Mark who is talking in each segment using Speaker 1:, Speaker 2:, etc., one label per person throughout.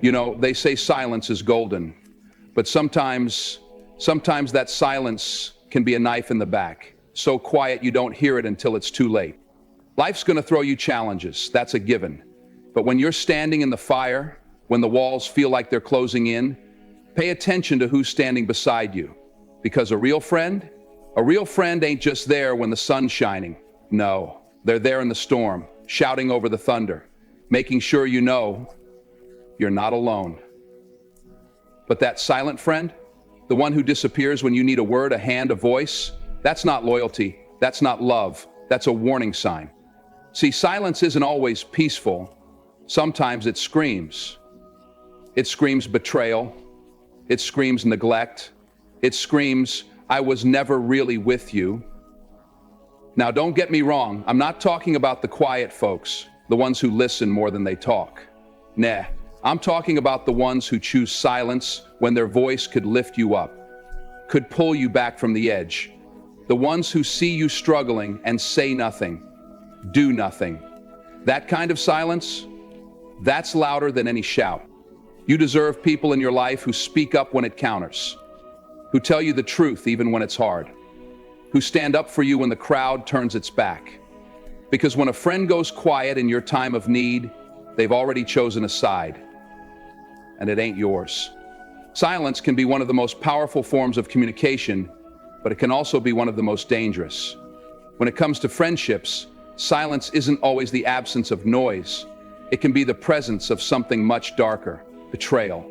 Speaker 1: You know, they say silence is golden, but sometimes that silence can be a knife in the back. So quiet you don't hear it until it's too late. Life's gonna throw you challenges, that's a given. But when you're standing in the fire, when the walls feel like they're closing in, pay attention to who's standing beside you. Because a real friend ain't just there when the sun's shining. No, they're there in the storm, shouting over the thunder, making sure you know you're not alone. But that silent friend, the one who disappears when you need a word, a hand, a voice, that's not loyalty, that's not love, that's a warning sign. See, silence isn't always peaceful. Sometimes it screams. It screams betrayal. It screams neglect. It screams, I was never really with you. Now, don't get me wrong, I'm not talking about the quiet folks, the ones who listen more than they talk. Nah, I'm talking about the ones who choose silence when their voice could lift you up, could pull you back from the edge. The ones who see you struggling and say nothing, do nothing. That kind of silence, that's louder than any shout. You deserve people in your life who speak up when it counts, who tell you the truth even when it's hard, who stand up for you when the crowd turns its back. Because when a friend goes quiet in your time of need, they've already chosen a side, and it ain't yours. Silence can be one of the most powerful forms of communication, but it can also be one of the most dangerous. When it comes to friendships, silence isn't always the absence of noise. It can be the presence of something much darker, betrayal.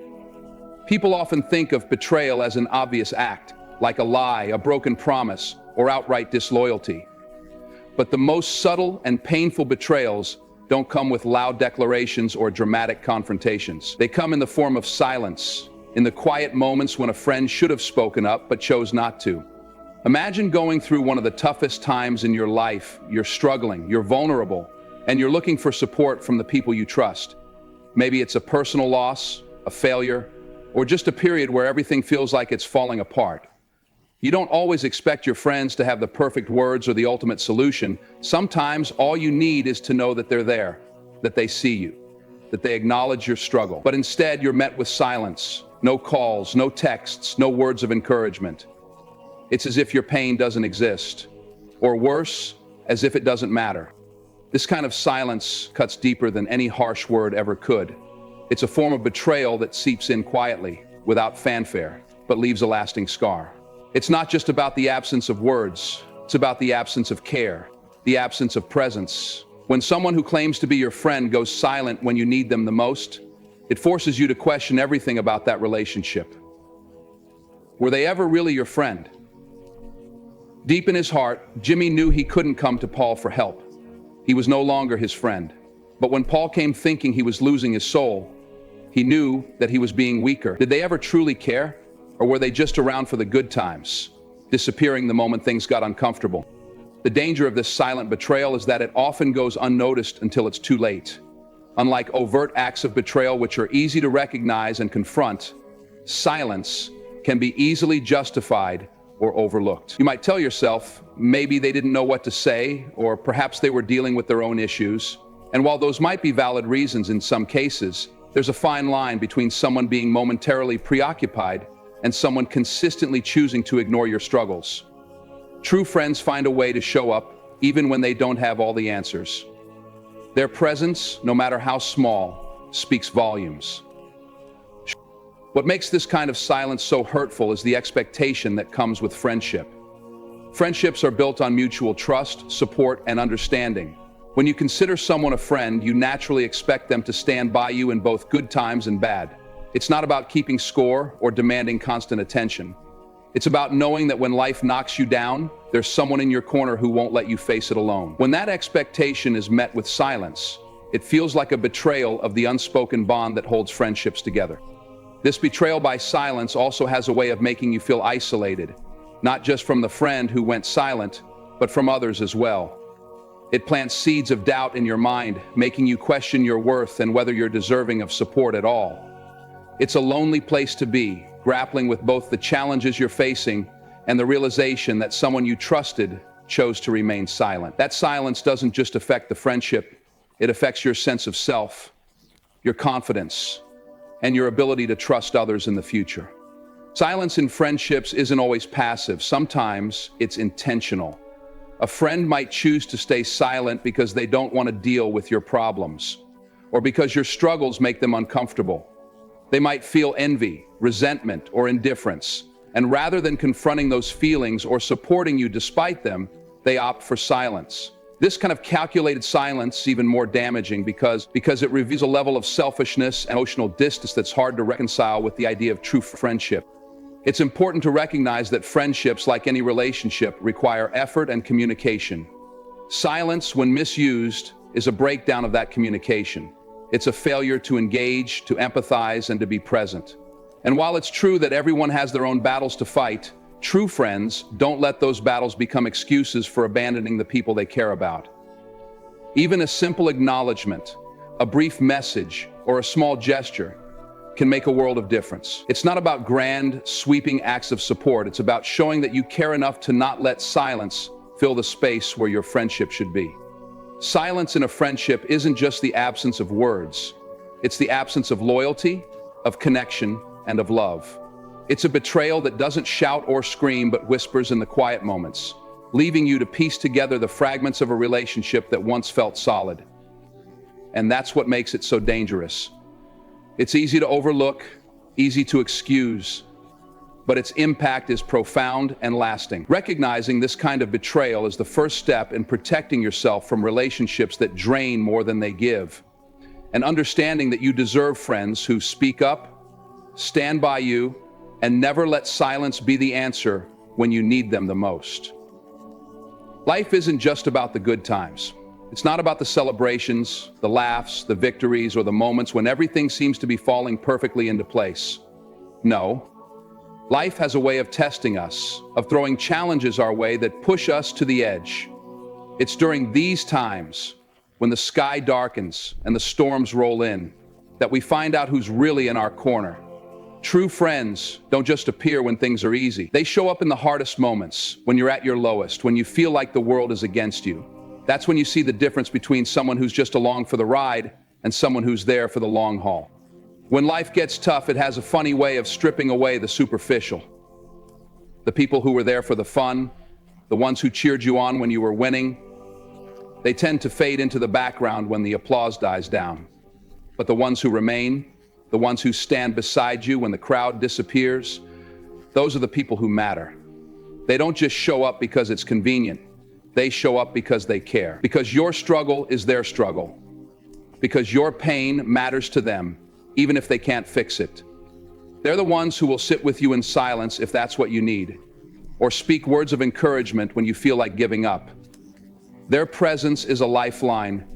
Speaker 1: People often think of betrayal as an obvious act, like a lie, a broken promise, or outright disloyalty. But the most subtle and painful betrayals don't come with loud declarations or dramatic confrontations. They come in the form of silence, in the quiet moments when a friend should have spoken up but chose not to. Imagine going through one of the toughest times in your life. You're struggling, you're vulnerable, and you're looking for support from the people you trust. Maybe it's a personal loss, a failure, or just a period where everything feels like it's falling apart. You don't always expect your friends to have the perfect words or the ultimate solution. Sometimes all you need is to know that they're there, that they see you, that they acknowledge your struggle. But instead, you're met with silence, no calls, no texts, no words of encouragement. It's as if your pain doesn't exist, or worse, as if it doesn't matter. This kind of silence cuts deeper than any harsh word ever could. It's a form of betrayal that seeps in quietly, without fanfare, but leaves a lasting scar. It's not just about the absence of words, it's about the absence of care, the absence of presence. When someone who claims to be your friend goes silent when you need them the most, it forces you to question everything about that relationship. Were they ever really your friend? Deep in his heart, Jimmy knew he couldn't come to Paul for help. He was no longer his friend. But when Paul came thinking he was losing his soul, he knew that he was being weaker. Did they ever truly care? Or were they just around for the good times, disappearing the moment things got uncomfortable? The danger of this silent betrayal is that it often goes unnoticed until it's too late. Unlike overt acts of betrayal, which are easy to recognize and confront, silence can be easily justified or overlooked. You might tell yourself, maybe they didn't know what to say, or perhaps they were dealing with their own issues. And while those might be valid reasons in some cases, there's a fine line between someone being momentarily preoccupied and someone consistently choosing to ignore your struggles. True friends find a way to show up even when they don't have all the answers. Their presence, no matter how small, speaks volumes. What makes this kind of silence so hurtful is the expectation that comes with friendship. Friendships are built on mutual trust, support, and understanding. When you consider someone a friend, you naturally expect them to stand by you in both good times and bad. It's not about keeping score or demanding constant attention. It's about knowing that when life knocks you down, there's someone in your corner who won't let you face it alone. When that expectation is met with silence, it feels like a betrayal of the unspoken bond that holds friendships together. This betrayal by silence also has a way of making you feel isolated, not just from the friend who went silent, but from others as well. It plants seeds of doubt in your mind, making you question your worth and whether you're deserving of support at all. It's a lonely place to be, grappling with both the challenges you're facing and the realization that someone you trusted chose to remain silent. That silence doesn't just affect the friendship, it affects your sense of self, your confidence, and your ability to trust others in the future. Silence in friendships isn't always passive. Sometimes it's intentional. A friend might choose to stay silent because they don't want to deal with your problems, or because your struggles make them uncomfortable. They might feel envy, resentment, or indifference, and rather than confronting those feelings or supporting you despite them, they opt for silence. This kind of calculated silence is even more damaging because it reveals a level of selfishness and emotional distance that's hard to reconcile with the idea of true friendship. It's important to recognize that friendships, like any relationship, require effort and communication. Silence, when misused, is a breakdown of that communication. It's a failure to engage, to empathize, and to be present. And while it's true that everyone has their own battles to fight, true friends don't let those battles become excuses for abandoning the people they care about. Even a simple acknowledgement, a brief message, or a small gesture can make a world of difference. It's not about grand, sweeping acts of support. It's about showing that you care enough to not let silence fill the space where your friendship should be. Silence in a friendship isn't just the absence of words. It's the absence of loyalty, of connection, and of love. It's a betrayal that doesn't shout or scream but whispers in the quiet moments, leaving you to piece together the fragments of a relationship that once felt solid. And that's what makes it so dangerous. It's easy to overlook, easy to excuse, but its impact is profound and lasting. Recognizing this kind of betrayal is the first step in protecting yourself from relationships that drain more than they give, and understanding that you deserve friends who speak up, stand by you, and never let silence be the answer when you need them the most. Life isn't just about the good times. It's not about the celebrations, the laughs, the victories, or the moments when everything seems to be falling perfectly into place. No. Life has a way of testing us, of throwing challenges our way that push us to the edge. It's during these times, when the sky darkens and the storms roll in, that we find out who's really in our corner. True friends don't just appear when things are easy. They show up in the hardest moments, when you're at your lowest, when you feel like the world is against you. That's when you see the difference between someone who's just along for the ride and someone who's there for the long haul. When life gets tough, it has a funny way of stripping away the superficial. The people who were there for the fun, the ones who cheered you on when you were winning, they tend to fade into the background when the applause dies down. But the ones who remain, the ones who stand beside you when the crowd disappears, those are the people who matter. They don't just show up because it's convenient. They show up because they care. Because your struggle is their struggle. Because your pain matters to them, even if they can't fix it. They're the ones who will sit with you in silence if that's what you need, or speak words of encouragement when you feel like giving up. Their presence is a lifeline,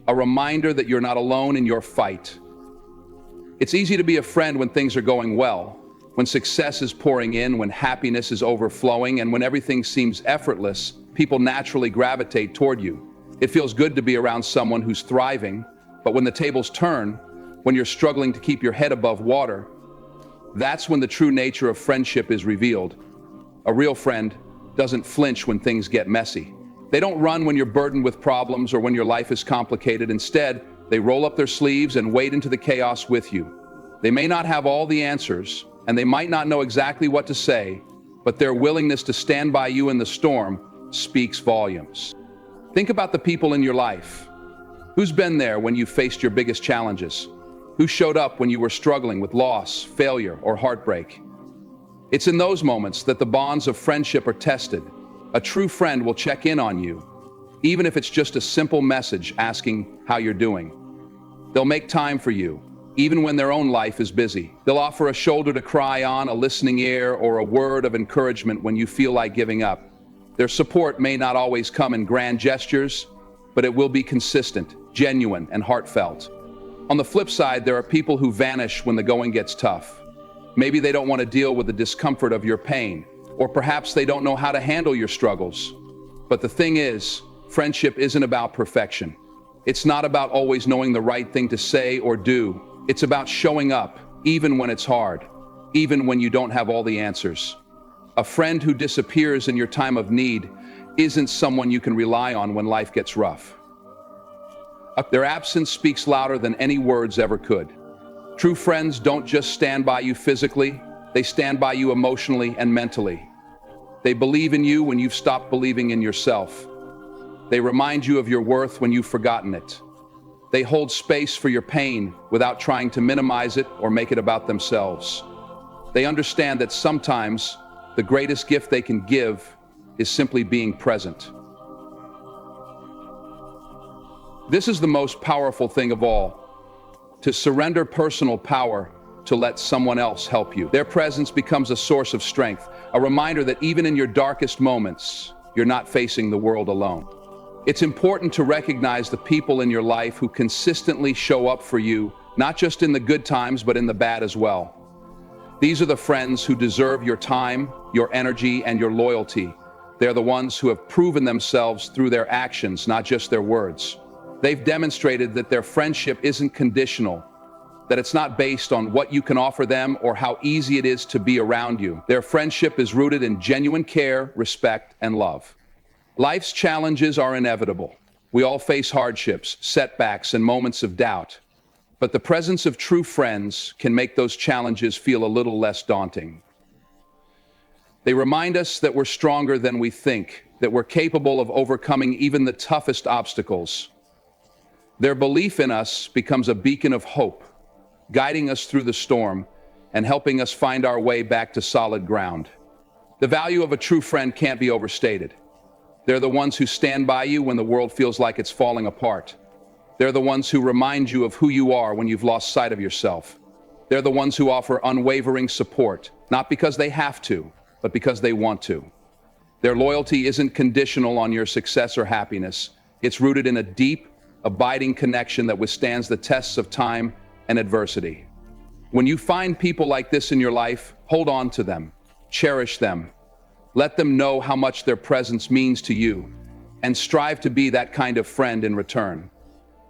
Speaker 1: a reminder that you're not alone in your fight. It's easy to be a friend when things are going well, when success is pouring in, when happiness is overflowing, and when everything seems effortless. People naturally gravitate toward you. It feels good to be around someone who's thriving, but when the tables turn, when you're struggling to keep your head above water, that's when the true nature of friendship is revealed. A real friend doesn't flinch when things get messy. They don't run when you're burdened with problems or when your life is complicated. Instead, they roll up their sleeves and wade into the chaos with you. They may not have all the answers, and they might not know exactly what to say, but their willingness to stand by you in the storm speaks volumes. Think about the people in your life. Who's been there when you faced your biggest challenges? Who showed up when you were struggling with loss, failure, or heartbreak? It's in those moments that the bonds of friendship are tested. A true friend will check in on you, even if it's just a simple message asking how you're doing. They'll make time for you, even when their own life is busy. They'll offer a shoulder to cry on, a listening ear, or a word of encouragement when you feel like giving up. Their support may not always come in grand gestures, but it will be consistent, genuine, and heartfelt. On the flip side, there are people who vanish when the going gets tough. Maybe they don't want to deal with the discomfort of your pain, or perhaps they don't know how to handle your struggles. But the thing is, friendship isn't about perfection. It's not about always knowing the right thing to say or do. It's about showing up, even when it's hard, even when you don't have all the answers. A friend who disappears in your time of need isn't someone you can rely on when life gets rough. Their absence speaks louder than any words ever could. True friends don't just stand by you physically, they stand by you emotionally and mentally. They believe in you when you've stopped believing in yourself. They remind you of your worth when you've forgotten it. They hold space for your pain without trying to minimize it or make it about themselves. They understand that sometimes the greatest gift they can give is simply being present. This is the most powerful thing of all, to surrender personal power to let someone else help you. Their presence becomes a source of strength, a reminder that even in your darkest moments, you're not facing the world alone. It's important to recognize the people in your life who consistently show up for you, not just in the good times, but in the bad as well. These are the friends who deserve your time, your energy, and your loyalty. They're the ones who have proven themselves through their actions, not just their words. They've demonstrated that their friendship isn't conditional, that it's not based on what you can offer them or how easy it is to be around you. Their friendship is rooted in genuine care, respect, and love. Life's challenges are inevitable. We all face hardships, setbacks, and moments of doubt. But the presence of true friends can make those challenges feel a little less daunting. They remind us that we're stronger than we think, that we're capable of overcoming even the toughest obstacles. Their belief in us becomes a beacon of hope, guiding us through the storm and helping us find our way back to solid ground. The value of a true friend can't be overstated. They're the ones who stand by you when the world feels like it's falling apart. They're the ones who remind you of who you are when you've lost sight of yourself. They're the ones who offer unwavering support, not because they have to, but because they want to. Their loyalty isn't conditional on your success or happiness. It's rooted in a deep, abiding connection that withstands the tests of time and adversity. When you find people like this in your life, hold on to them, cherish them. Let them know how much their presence means to you, and strive to be that kind of friend in return.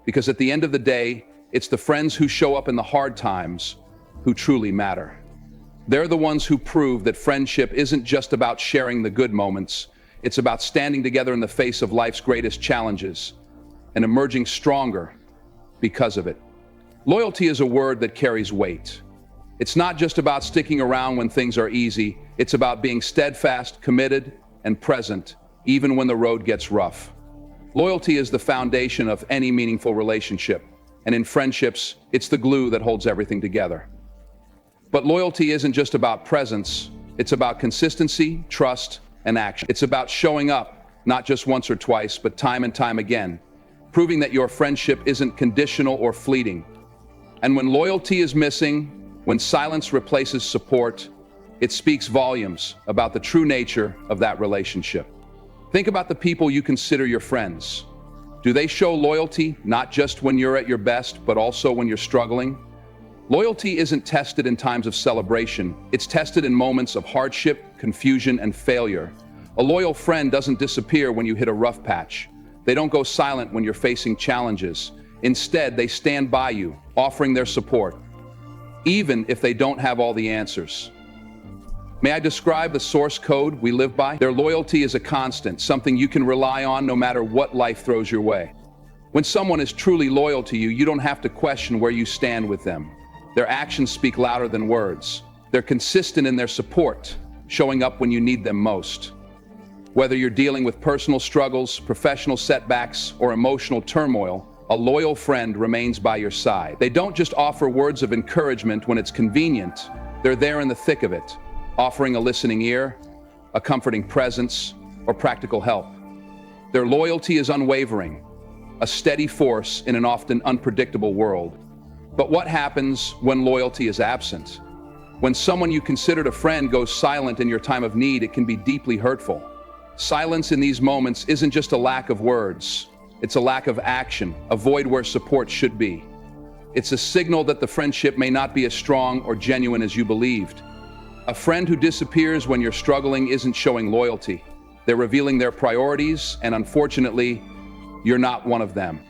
Speaker 1: Because at the end of the day, it's the friends who show up in the hard times who truly matter. They're the ones who prove that friendship isn't just about sharing the good moments, it's about standing together in the face of life's greatest challenges and emerging stronger because of it. Loyalty is a word that carries weight. It's not just about sticking around when things are easy, it's about being steadfast, committed, and present, even when the road gets rough. Loyalty is the foundation of any meaningful relationship, and in friendships, it's the glue that holds everything together. But loyalty isn't just about presence, it's about consistency, trust, and action. It's about showing up, not just once or twice, but time and time again, proving that your friendship isn't conditional or fleeting. And when loyalty is missing, when silence replaces support, it speaks volumes about the true nature of that relationship. Think about the people you consider your friends. Do they show loyalty not just when you're at your best, but also when you're struggling? Loyalty isn't tested in times of celebration. It's tested in moments of hardship, confusion, and failure. A loyal friend doesn't disappear when you hit a rough patch. They don't go silent when you're facing challenges. Instead, they stand by you, offering their support, even if they don't have all the answers. May I describe the source code we live by? Their loyalty is a constant, something you can rely on no matter what life throws your way. When someone is truly loyal to you, you don't have to question where you stand with them. Their actions speak louder than words. They're consistent in their support, showing up when you need them most. Whether you're dealing with personal struggles, professional setbacks, or emotional turmoil, a loyal friend remains by your side. They don't just offer words of encouragement when it's convenient. They're there in the thick of it, offering a listening ear, a comforting presence, or practical help. Their loyalty is unwavering, a steady force in an often unpredictable world. But what happens when loyalty is absent? When someone you considered a friend goes silent in your time of need, it can be deeply hurtful. Silence in these moments isn't just a lack of words, it's a lack of action, a void where support should be. It's a signal that the friendship may not be as strong or genuine as you believed. A friend who disappears when you're struggling isn't showing loyalty. They're revealing their priorities, and unfortunately, you're not one of them.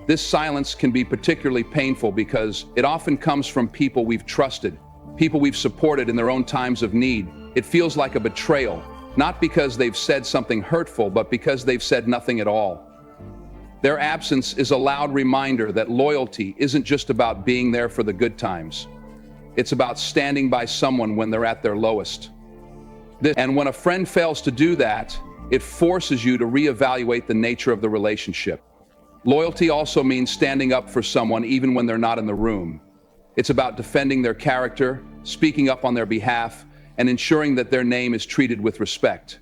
Speaker 1: This silence can be particularly painful because it often comes from people we've trusted, people we've supported in their own times of need. It feels like a betrayal, not because they've said something hurtful, but because they've said nothing at all. Their absence is a loud reminder that loyalty isn't just about being there for the good times. It's about standing by someone when they're at their lowest. And when a friend fails to do that, it forces you to reevaluate the nature of the relationship. Loyalty also means standing up for someone even when they're not in the room. It's about defending their character, speaking up on their behalf, and ensuring that their name is treated with respect.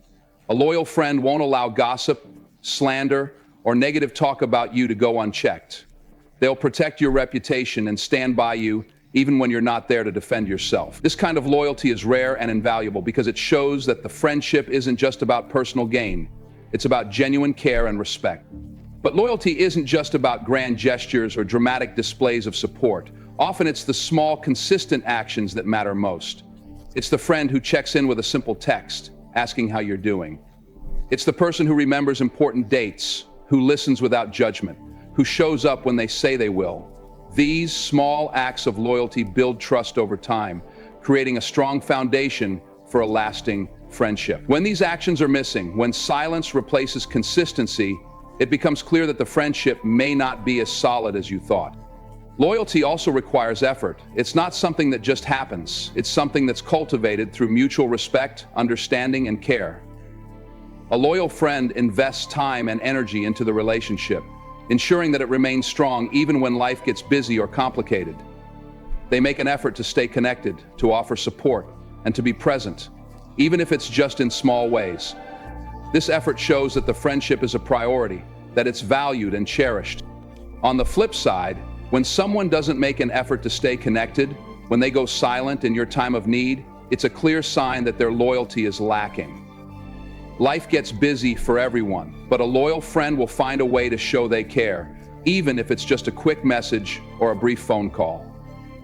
Speaker 1: A loyal friend won't allow gossip, slander, or negative talk about you to go unchecked. They'll protect your reputation and stand by you even when you're not there to defend yourself. This kind of loyalty is rare and invaluable because it shows that the friendship isn't just about personal gain. It's about genuine care and respect. But loyalty isn't just about grand gestures or dramatic displays of support. Often it's the small, consistent actions that matter most. It's the friend who checks in with a simple text, asking how you're doing. It's the person who remembers important dates, who listens without judgment, who shows up when they say they will. These small acts of loyalty build trust over time, creating a strong foundation for a lasting friendship. When these actions are missing, when silence replaces consistency, it becomes clear that the friendship may not be as solid as you thought. Loyalty also requires effort. It's not something that just happens. It's something that's cultivated through mutual respect, understanding, and care. A loyal friend invests time and energy into the relationship, ensuring that it remains strong even when life gets busy or complicated. They make an effort to stay connected, to offer support, and to be present, even if it's just in small ways. This effort shows that the friendship is a priority, that it's valued and cherished. On the flip side, when someone doesn't make an effort to stay connected, when they go silent in your time of need, it's a clear sign that their loyalty is lacking. Life gets busy for everyone, but a loyal friend will find a way to show they care, even if it's just a quick message or a brief phone call.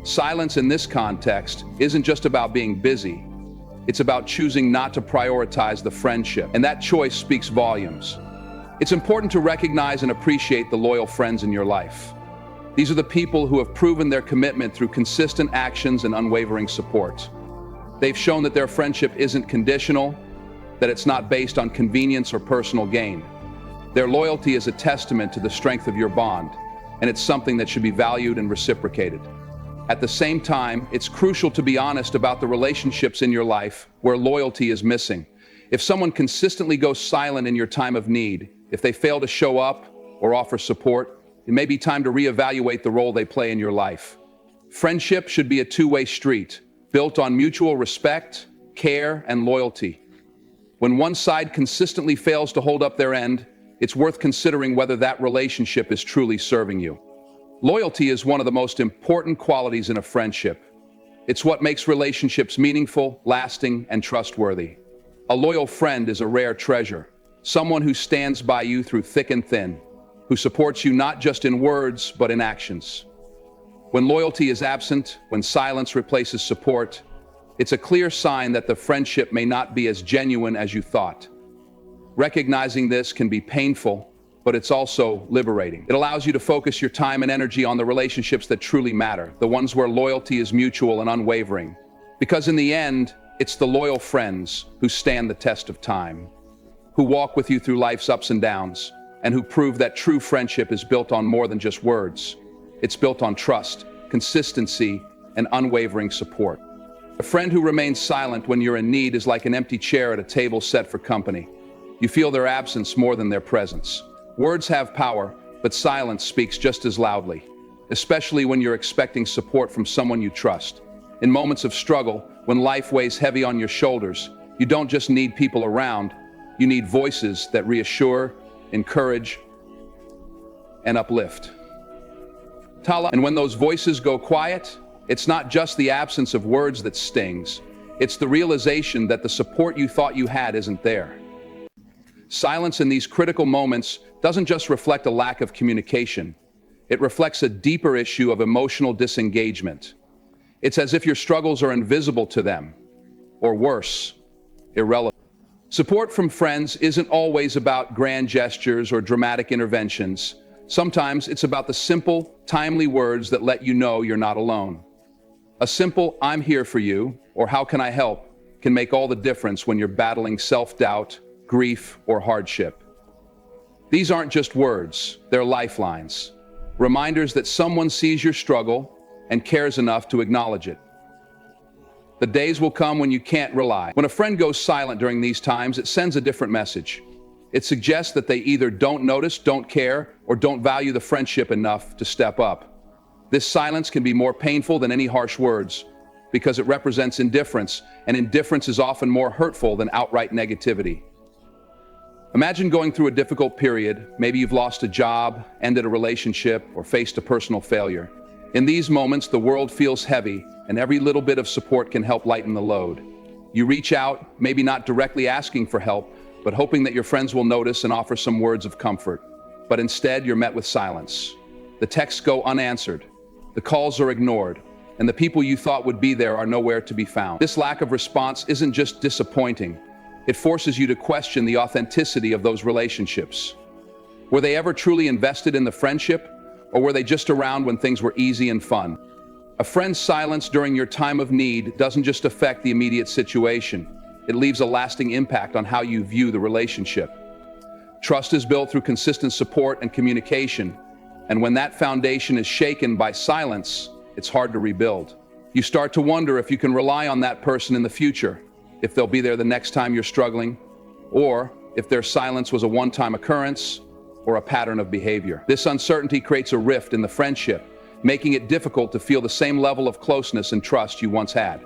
Speaker 1: Silence in this context isn't just about being busy. It's about choosing not to prioritize the friendship, and that choice speaks volumes. It's important to recognize and appreciate the loyal friends in your life. These are the people who have proven their commitment through consistent actions and unwavering support. They've shown that their friendship isn't conditional, that it's not based on convenience or personal gain. Their loyalty is a testament to the strength of your bond, and it's something that should be valued and reciprocated. At the same time, it's crucial to be honest about the relationships in your life where loyalty is missing. If someone consistently goes silent in your time of need, if they fail to show up or offer support, it may be time to reevaluate the role they play in your life. Friendship should be a two-way street, built on mutual respect, care, and loyalty. When one side consistently fails to hold up their end, it's worth considering whether that relationship is truly serving you. Loyalty is one of the most important qualities in a friendship. It's what makes relationships meaningful, lasting, and trustworthy. A loyal friend is a rare treasure, someone who stands by you through thick and thin, who supports you not just in words, but in actions. When loyalty is absent, when silence replaces support, it's a clear sign that the friendship may not be as genuine as you thought. Recognizing this can be painful, but it's also liberating. It allows you to focus your time and energy on the relationships that truly matter, the ones where loyalty is mutual and unwavering. Because in the end, it's the loyal friends who stand the test of time, who walk with you through life's ups and downs, and who prove that true friendship is built on more than just words. It's built on trust, consistency, and unwavering support. A friend who remains silent when you're in need is like an empty chair at a table set for company. You feel their absence more than their presence. Words have power, but silence speaks just as loudly, especially when you're expecting support from someone you trust. In moments of struggle, when life weighs heavy on your shoulders, you don't just need people around, you need voices that reassure, encourage, and uplift. And when those voices go quiet, it's not just the absence of words that stings, it's the realization that the support you thought you had isn't there. Silence in these critical moments doesn't just reflect a lack of communication, it reflects a deeper issue of emotional disengagement. It's as if your struggles are invisible to them, or worse, irrelevant. Support from friends isn't always about grand gestures or dramatic interventions. Sometimes it's about the simple, timely words that let you know you're not alone. A simple "I'm here for you" or "How can I help" can make all the difference when you're battling self-doubt, grief, or hardship. These aren't just words, they're lifelines. Reminders that someone sees your struggle and cares enough to acknowledge it. The days will come when you can't rely. When a friend goes silent during these times, it sends a different message. It suggests that they either don't notice, don't care, or don't value the friendship enough to step up. This silence can be more painful than any harsh words because it represents indifference, and indifference is often more hurtful than outright negativity. Imagine going through a difficult period. Maybe you've lost a job, ended a relationship, or faced a personal failure. In these moments, the world feels heavy, and every little bit of support can help lighten the load. You reach out, maybe not directly asking for help, but hoping that your friends will notice and offer some words of comfort. But instead, you're met with silence. The texts go unanswered, the calls are ignored, and the people you thought would be there are nowhere to be found. This lack of response isn't just disappointing, it forces you to question the authenticity of those relationships. Were they ever truly invested in the friendship, or were they just around when things were easy and fun? A friend's silence during your time of need doesn't just affect the immediate situation, it leaves a lasting impact on how you view the relationship. Trust is built through consistent support and communication, and when that foundation is shaken by silence, it's hard to rebuild. You start to wonder if you can rely on that person in the future, if they'll be there the next time you're struggling, or if their silence was a one-time occurrence or a pattern of behavior. This uncertainty creates a rift in the friendship, making it difficult to feel the same level of closeness and trust you once had.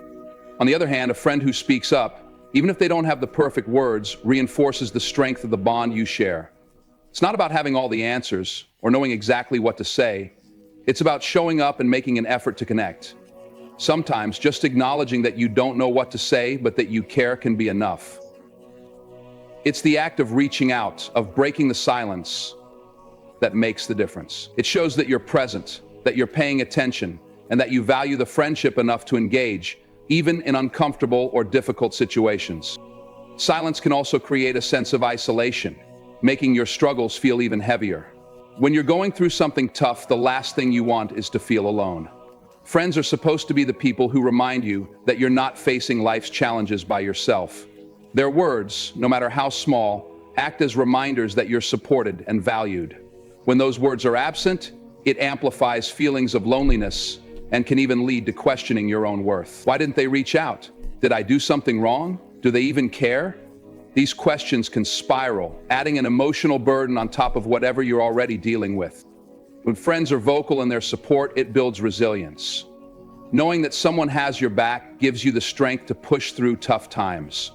Speaker 1: On the other hand, a friend who speaks up, even if they don't have the perfect words, reinforces the strength of the bond you share. It's not about having all the answers or knowing exactly what to say. It's about showing up and making an effort to connect. Sometimes just acknowledging that you don't know what to say, but that you care can be enough. It's the act of reaching out, of breaking the silence, that makes the difference. It shows that you're present, that you're paying attention, and that you value the friendship enough to engage, even in uncomfortable or difficult situations. Silence can also create a sense of isolation, making your struggles feel even heavier. When you're going through something tough, the last thing you want is to feel alone. Friends are supposed to be the people who remind you that you're not facing life's challenges by yourself. Their words, no matter how small, act as reminders that you're supported and valued. When those words are absent, it amplifies feelings of loneliness and can even lead to questioning your own worth. Why didn't they reach out? Did I do something wrong? Do they even care? These questions can spiral, adding an emotional burden on top of whatever you're already dealing with. When friends are vocal in their support, it builds resilience. Knowing that someone has your back gives you the strength to push through tough times.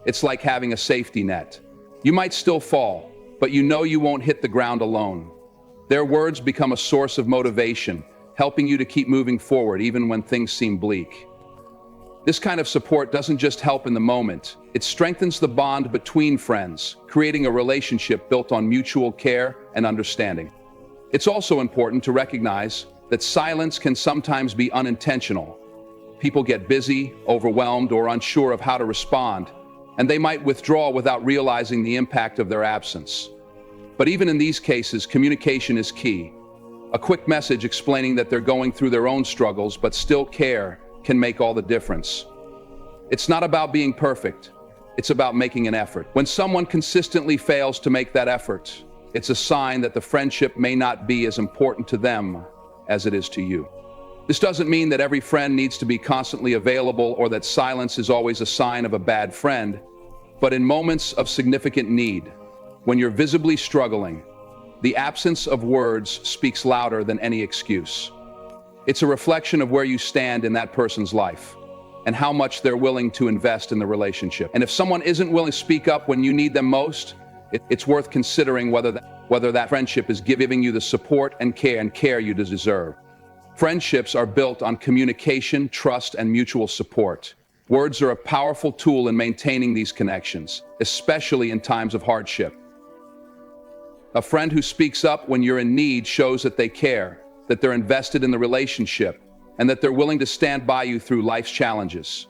Speaker 1: It's like having a safety net. You might still fall, but you know you won't hit the ground alone. Their words become a source of motivation, helping you to keep moving forward even when things seem bleak. This kind of support doesn't just help in the moment, it strengthens the bond between friends, creating a relationship built on mutual care and understanding. It's also important to recognize that silence can sometimes be unintentional. People get busy, overwhelmed, or unsure of how to respond, and they might withdraw without realizing the impact of their absence. But even in these cases, communication is key. A quick message explaining that they're going through their own struggles but still care can make all the difference. It's not about being perfect, it's about making an effort. When someone consistently fails to make that effort, it's a sign that the friendship may not be as important to them as it is to you. This doesn't mean that every friend needs to be constantly available or that silence is always a sign of a bad friend, but in moments of significant need, when you're visibly struggling, the absence of words speaks louder than any excuse. It's a reflection of where you stand in that person's life and how much they're willing to invest in the relationship. And if someone isn't willing to speak up when you need them most, it's worth considering whether that friendship is giving you the support and care you deserve. Friendships are built on communication, trust, and mutual support. Words are a powerful tool in maintaining these connections, especially in times of hardship. A friend who speaks up when you're in need shows that they care, that they're invested in the relationship, and that they're willing to stand by you through life's challenges.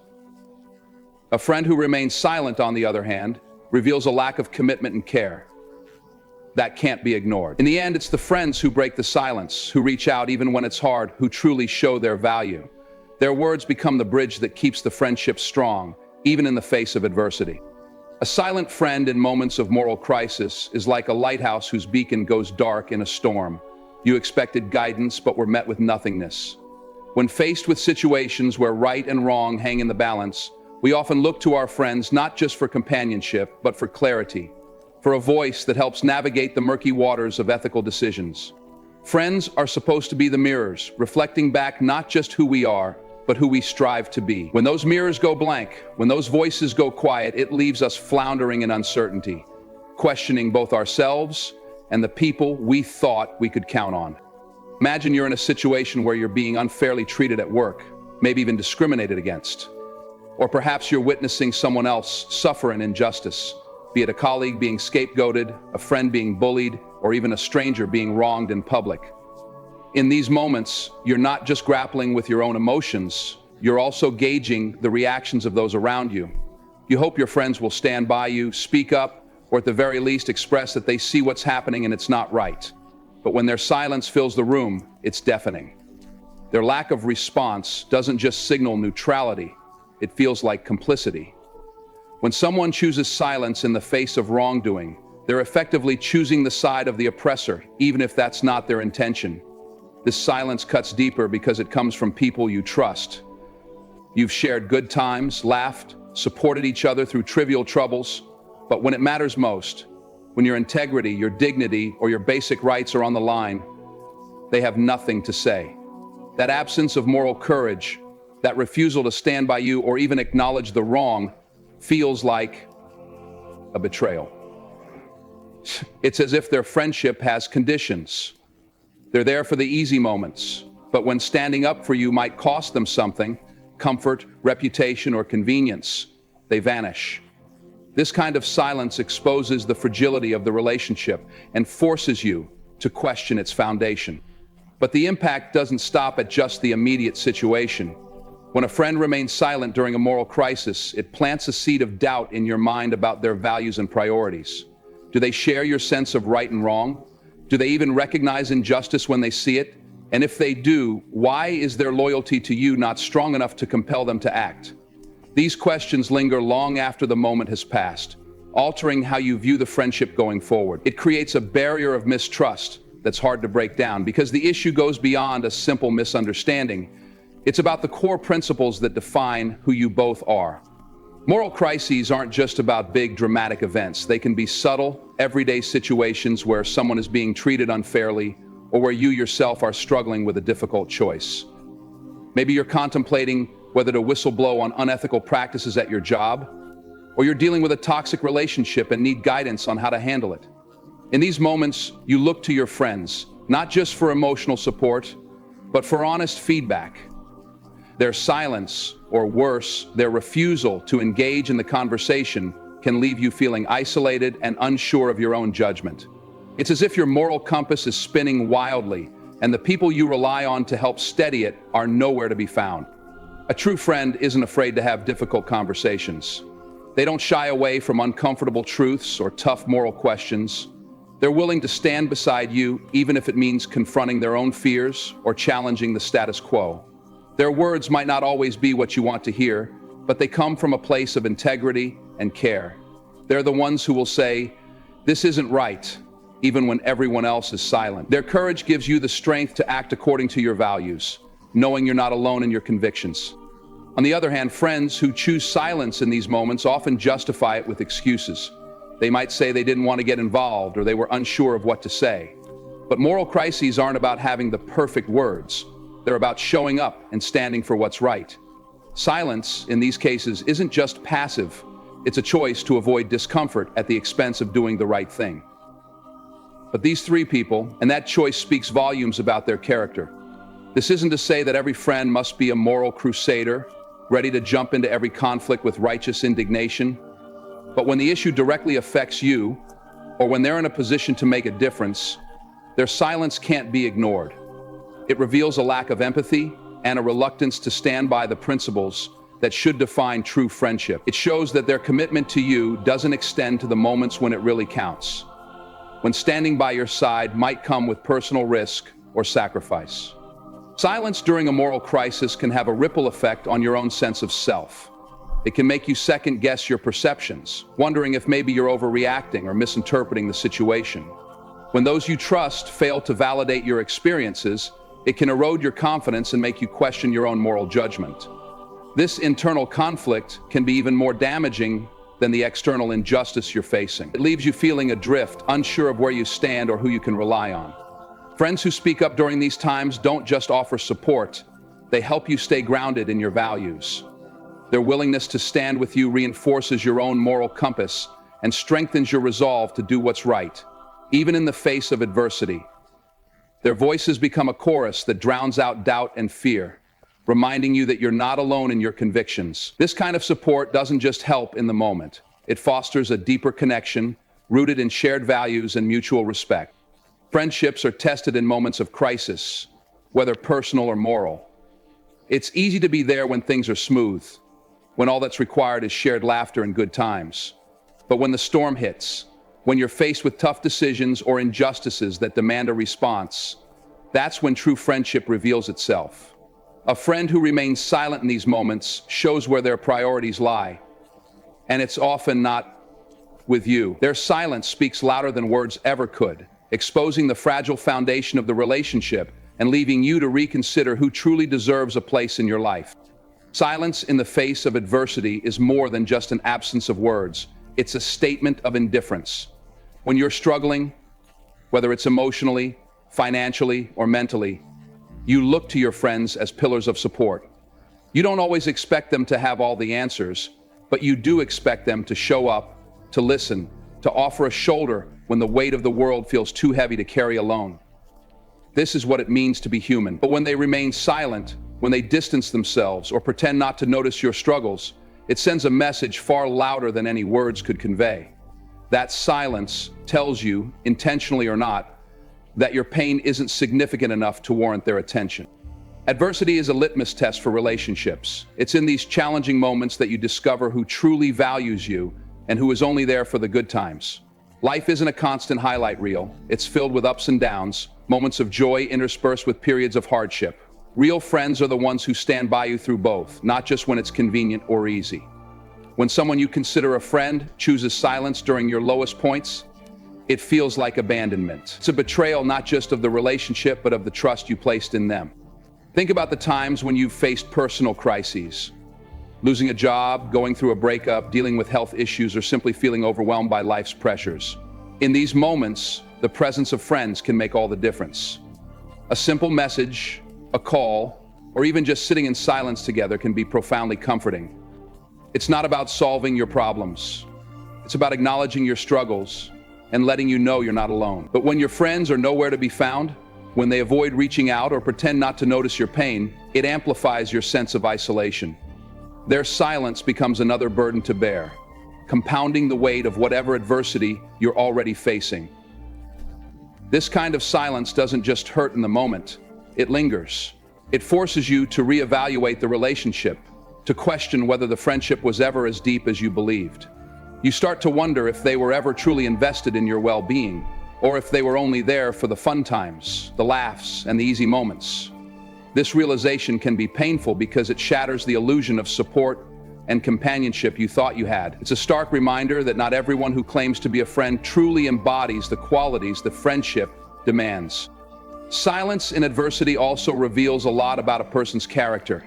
Speaker 1: A friend who remains silent, on the other hand, reveals a lack of commitment and care. That can't be ignored. In the end, it's the friends who break the silence, who reach out even when it's hard, who truly show their value. Their words become the bridge that keeps the friendship strong, even in the face of adversity. A silent friend in moments of moral crisis is like a lighthouse whose beacon goes dark in a storm. You expected guidance, but were met with nothingness. When faced with situations where right and wrong hang in the balance, we often look to our friends not just for companionship, but for clarity, for a voice that helps navigate the murky waters of ethical decisions. Friends are supposed to be the mirrors, reflecting back not just who we are, but who we strive to be. When those mirrors go blank, when those voices go quiet, it leaves us floundering in uncertainty, questioning both ourselves and the people we thought we could count on. Imagine you're in a situation where you're being unfairly treated at work, maybe even discriminated against. Or perhaps you're witnessing someone else suffer an injustice, be it a colleague being scapegoated, a friend being bullied, or even a stranger being wronged in public. In these moments, you're not just grappling with your own emotions, you're also gauging the reactions of those around you. You hope your friends will stand by you, speak up, or at the very least express that they see what's happening and it's not right. But when their silence fills the room, it's deafening. Their lack of response doesn't just signal neutrality, it feels like complicity. When someone chooses silence in the face of wrongdoing, they're effectively choosing the side of the oppressor, even if that's not their intention. This silence cuts deeper because it comes from people you trust. You've shared good times, laughed, supported each other through trivial troubles, but when it matters most, when your integrity, your dignity, or your basic rights are on the line, they have nothing to say. That absence of moral courage, that refusal to stand by you or even acknowledge the wrong, feels like a betrayal. It's as if their friendship has conditions. They're there for the easy moments, but when standing up for you might cost them something, comfort, reputation, or convenience, they vanish. This kind of silence exposes the fragility of the relationship and forces you to question its foundation. But the impact doesn't stop at just the immediate situation. When a friend remains silent during a moral crisis, it plants a seed of doubt in your mind about their values and priorities. Do they share your sense of right and wrong? Do they even recognize injustice when they see it? And if they do, why is their loyalty to you not strong enough to compel them to act? These questions linger long after the moment has passed, altering how you view the friendship going forward. It creates a barrier of mistrust that's hard to break down because the issue goes beyond a simple misunderstanding. It's about the core principles that define who you both are. Moral crises aren't just about big dramatic events. They can be subtle, everyday situations where someone is being treated unfairly or where you yourself are struggling with a difficult choice. Maybe you're contemplating whether to whistleblow on unethical practices at your job, or you're dealing with a toxic relationship and need guidance on how to handle it. In these moments, you look to your friends, not just for emotional support, but for honest feedback. Their silence, or worse, their refusal to engage in the conversation can leave you feeling isolated and unsure of your own judgment. It's as if your moral compass is spinning wildly, and the people you rely on to help steady it are nowhere to be found. A true friend isn't afraid to have difficult conversations. They don't shy away from uncomfortable truths or tough moral questions. They're willing to stand beside you, even if it means confronting their own fears or challenging the status quo. Their words might not always be what you want to hear, but they come from a place of integrity and care. They're the ones who will say, "This isn't right," even when everyone else is silent. Their courage gives you the strength to act according to your values, knowing you're not alone in your convictions. On the other hand, friends who choose silence in these moments often justify it with excuses. They might say they didn't want to get involved or they were unsure of what to say. But moral crises aren't about having the perfect words. They're about showing up and standing for what's right. Silence, in these cases, isn't just passive. It's a choice to avoid discomfort at the expense of doing the right thing. But these three people, and that choice speaks volumes about their character. This isn't to say that every friend must be a moral crusader, ready to jump into every conflict with righteous indignation. But when the issue directly affects you, or when they're in a position to make a difference, their silence can't be ignored. It reveals a lack of empathy and a reluctance to stand by the principles that should define true friendship. It shows that their commitment to you doesn't extend to the moments when it really counts, when standing by your side might come with personal risk or sacrifice. Silence during a moral crisis can have a ripple effect on your own sense of self. It can make you second guess your perceptions, wondering if maybe you're overreacting or misinterpreting the situation. When those you trust fail to validate your experiences, it can erode your confidence and make you question your own moral judgment. This internal conflict can be even more damaging than the external injustice you're facing. It leaves you feeling adrift, unsure of where you stand or who you can rely on. Friends who speak up during these times don't just offer support, they help you stay grounded in your values. Their willingness to stand with you reinforces your own moral compass and strengthens your resolve to do what's right, even in the face of adversity. Their voices become a chorus that drowns out doubt and fear, reminding you that you're not alone in your convictions. This kind of support doesn't just help in the moment. It fosters a deeper connection, rooted in shared values and mutual respect. Friendships are tested in moments of crisis, whether personal or moral. It's easy to be there when things are smooth, when all that's required is shared laughter and good times. But when the storm hits, when you're faced with tough decisions or injustices that demand a response, that's when true friendship reveals itself. A friend who remains silent in these moments shows where their priorities lie, and it's often not with you. Their silence speaks louder than words ever could, exposing the fragile foundation of the relationship and leaving you to reconsider who truly deserves a place in your life. Silence in the face of adversity is more than just an absence of words. It's a statement of indifference. When you're struggling, whether it's emotionally, financially, or mentally, you look to your friends as pillars of support. You don't always expect them to have all the answers, but you do expect them to show up, to listen, to offer a shoulder when the weight of the world feels too heavy to carry alone. This is what it means to be human. But when they remain silent, when they distance themselves or pretend not to notice your struggles, it sends a message far louder than any words could convey. That silence tells you, intentionally or not, that your pain isn't significant enough to warrant their attention. Adversity is a litmus test for relationships. It's in these challenging moments that you discover who truly values you and who is only there for the good times. Life isn't a constant highlight reel. It's filled with ups and downs, moments of joy interspersed with periods of hardship. Real friends are the ones who stand by you through both, not just when it's convenient or easy. When someone you consider a friend chooses silence during your lowest points, it feels like abandonment. It's a betrayal not just of the relationship, but of the trust you placed in them. Think about the times when you've faced personal crises. Losing a job, going through a breakup, dealing with health issues, or simply feeling overwhelmed by life's pressures. In these moments, the presence of friends can make all the difference. A simple message, a call, or even just sitting in silence together can be profoundly comforting. It's not about solving your problems. It's about acknowledging your struggles and letting you know you're not alone. But when your friends are nowhere to be found, when they avoid reaching out or pretend not to notice your pain, it amplifies your sense of isolation. Their silence becomes another burden to bear, compounding the weight of whatever adversity you're already facing. This kind of silence doesn't just hurt in the moment, it lingers. It forces you to reevaluate the relationship, to question whether the friendship was ever as deep as you believed. You start to wonder if they were ever truly invested in your well-being, or if they were only there for the fun times, the laughs, and the easy moments. This realization can be painful because it shatters the illusion of support and companionship you thought you had. It's a stark reminder that not everyone who claims to be a friend truly embodies the qualities that friendship demands. Silence in adversity also reveals a lot about a person's character.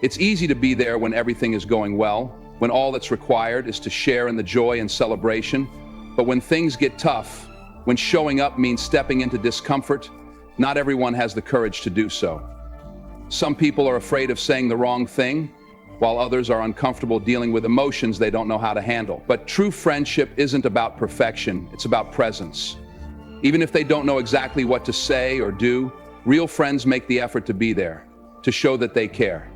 Speaker 1: It's easy to be there when everything is going well, when all that's required is to share in the joy and celebration. But when things get tough, when showing up means stepping into discomfort, not everyone has the courage to do so. Some people are afraid of saying the wrong thing, while others are uncomfortable dealing with emotions they don't know how to handle. But true friendship isn't about perfection, it's about presence. Even if they don't know exactly what to say or do, real friends make the effort to be there, to show that they care.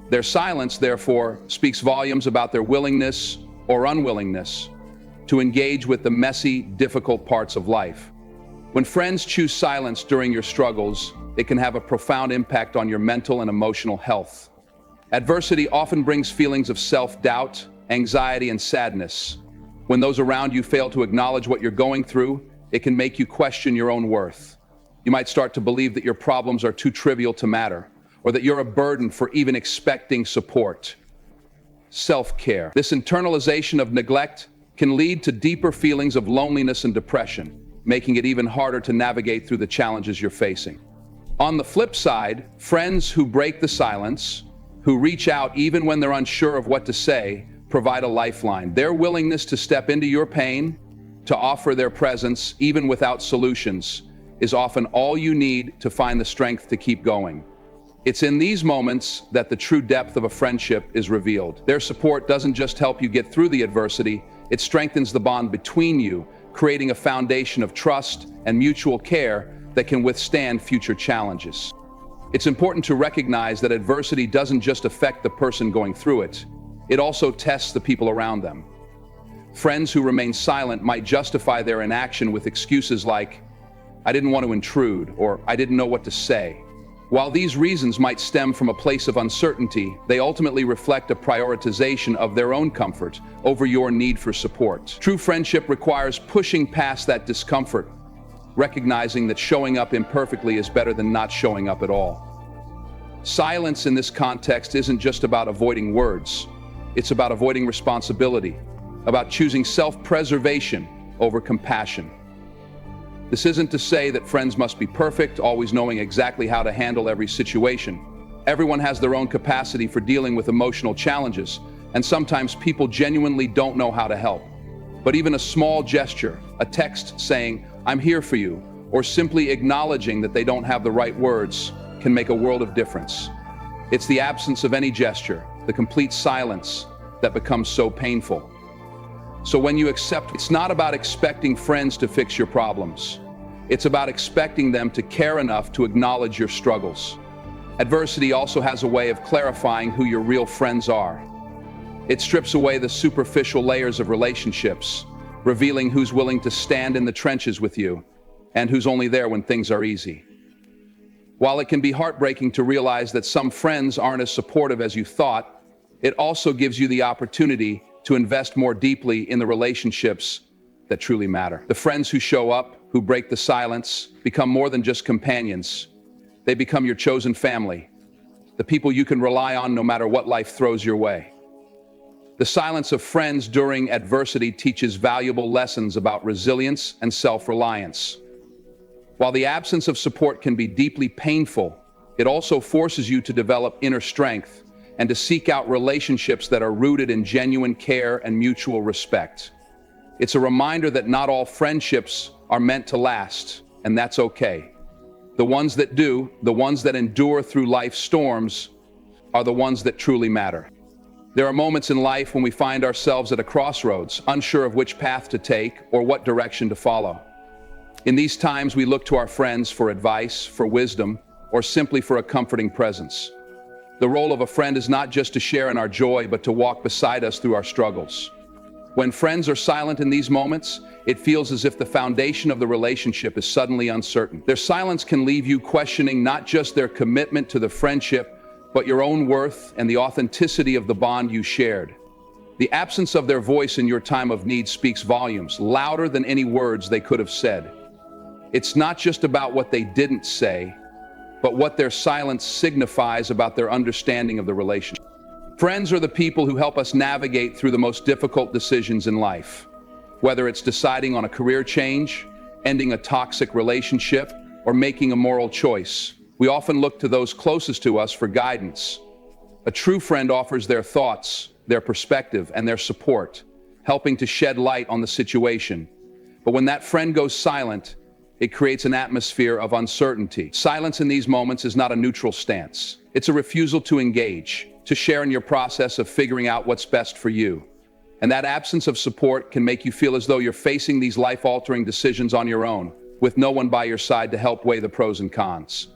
Speaker 1: Their silence, therefore, speaks volumes about their willingness or unwillingness to engage with the messy, difficult parts of life. When friends choose silence during your struggles, it can have a profound impact on your mental and emotional health. Adversity often brings feelings of self-doubt, anxiety, and sadness. When those around you fail to acknowledge what you're going through, it can make you question your own worth. You might start to believe that your problems are too trivial to matter, or that you're a burden for even expecting support. self-care. This internalization of neglect can lead to deeper feelings of loneliness and depression, making it even harder to navigate through the challenges you're facing. On the flip side, friends who break the silence, who reach out even when they're unsure of what to say, provide a lifeline. Their willingness to step into your pain, to offer their presence, even without solutions, is often all you need to find the strength to keep going. It's in these moments that the true depth of a friendship is revealed. Their support doesn't just help you get through the adversity, it strengthens the bond between you, creating a foundation of trust and mutual care that can withstand future challenges. It's important to recognize that adversity doesn't just affect the person going through it, it also tests the people around them. Friends who remain silent might justify their inaction with excuses like, "I didn't want to intrude," or "I didn't know what to say." While these reasons might stem from a place of uncertainty, they ultimately reflect a prioritization of their own comfort over your need for support. True friendship requires pushing past that discomfort, recognizing that showing up imperfectly is better than not showing up at all. Silence in this context isn't just about avoiding words, it's about avoiding responsibility, about choosing self-preservation over compassion. This isn't to say that friends must be perfect, always knowing exactly how to handle every situation. Everyone has their own capacity for dealing with emotional challenges, and sometimes people genuinely don't know how to help. But even a small gesture, a text saying, "I'm here for you," or simply acknowledging that they don't have the right words, can make a world of difference. It's the absence of any gesture, the complete silence, that becomes so painful. So when you accept, it's not about expecting friends to fix your problems. It's about expecting them to care enough to acknowledge your struggles. Adversity also has a way of clarifying who your real friends are. It strips away the superficial layers of relationships, revealing who's willing to stand in the trenches with you and who's only there when things are easy. While it can be heartbreaking to realize that some friends aren't as supportive as you thought, it also gives you the opportunity to invest more deeply in the relationships that truly matter. The friends who show up, who break the silence, become more than just companions. They become your chosen family, the people you can rely on no matter what life throws your way. The silence of friends during adversity teaches valuable lessons about resilience and self-reliance. While the absence of support can be deeply painful, it also forces you to develop inner strength and to seek out relationships that are rooted in genuine care and mutual respect. It's a reminder that not all friendships are meant to last, and that's okay. The ones that do, the ones that endure through life's storms, are the ones that truly matter. There are moments in life when we find ourselves at a crossroads, unsure of which path to take or what direction to follow. In these times, we look to our friends for advice, for wisdom, or simply for a comforting presence. The role of a friend is not just to share in our joy, but to walk beside us through our struggles. When friends are silent in these moments, it feels as if the foundation of the relationship is suddenly uncertain. Their silence can leave you questioning not just their commitment to the friendship, but your own worth and the authenticity of the bond you shared. The absence of their voice in your time of need speaks volumes, louder than any words they could have said. It's not just about what they didn't say, but what their silence signifies about their understanding of the relationship. Friends are the people who help us navigate through the most difficult decisions in life. Whether it's deciding on a career change, ending a toxic relationship, or making a moral choice, we often look to those closest to us for guidance. A true friend offers their thoughts, their perspective, and their support, helping to shed light on the situation. But when that friend goes silent, it creates an atmosphere of uncertainty. Silence in these moments is not a neutral stance. It's a refusal to engage, to share in your process of figuring out what's best for you. And that absence of support can make you feel as though you're facing these life-altering decisions on your own, with no one by your side to help weigh the pros and cons.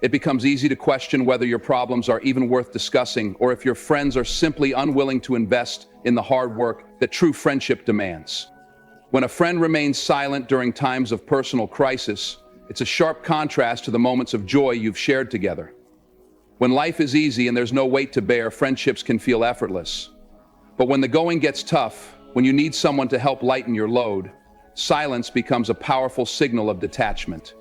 Speaker 1: It becomes easy to question whether your problems are even worth discussing, or if your friends are simply unwilling to invest in the hard work that true friendship demands. When a friend remains silent during times of personal crisis, it's a sharp contrast to the moments of joy you've shared together. When life is easy and there's no weight to bear, friendships can feel effortless. But when the going gets tough, when you need someone to help lighten your load, silence becomes a powerful signal of detachment.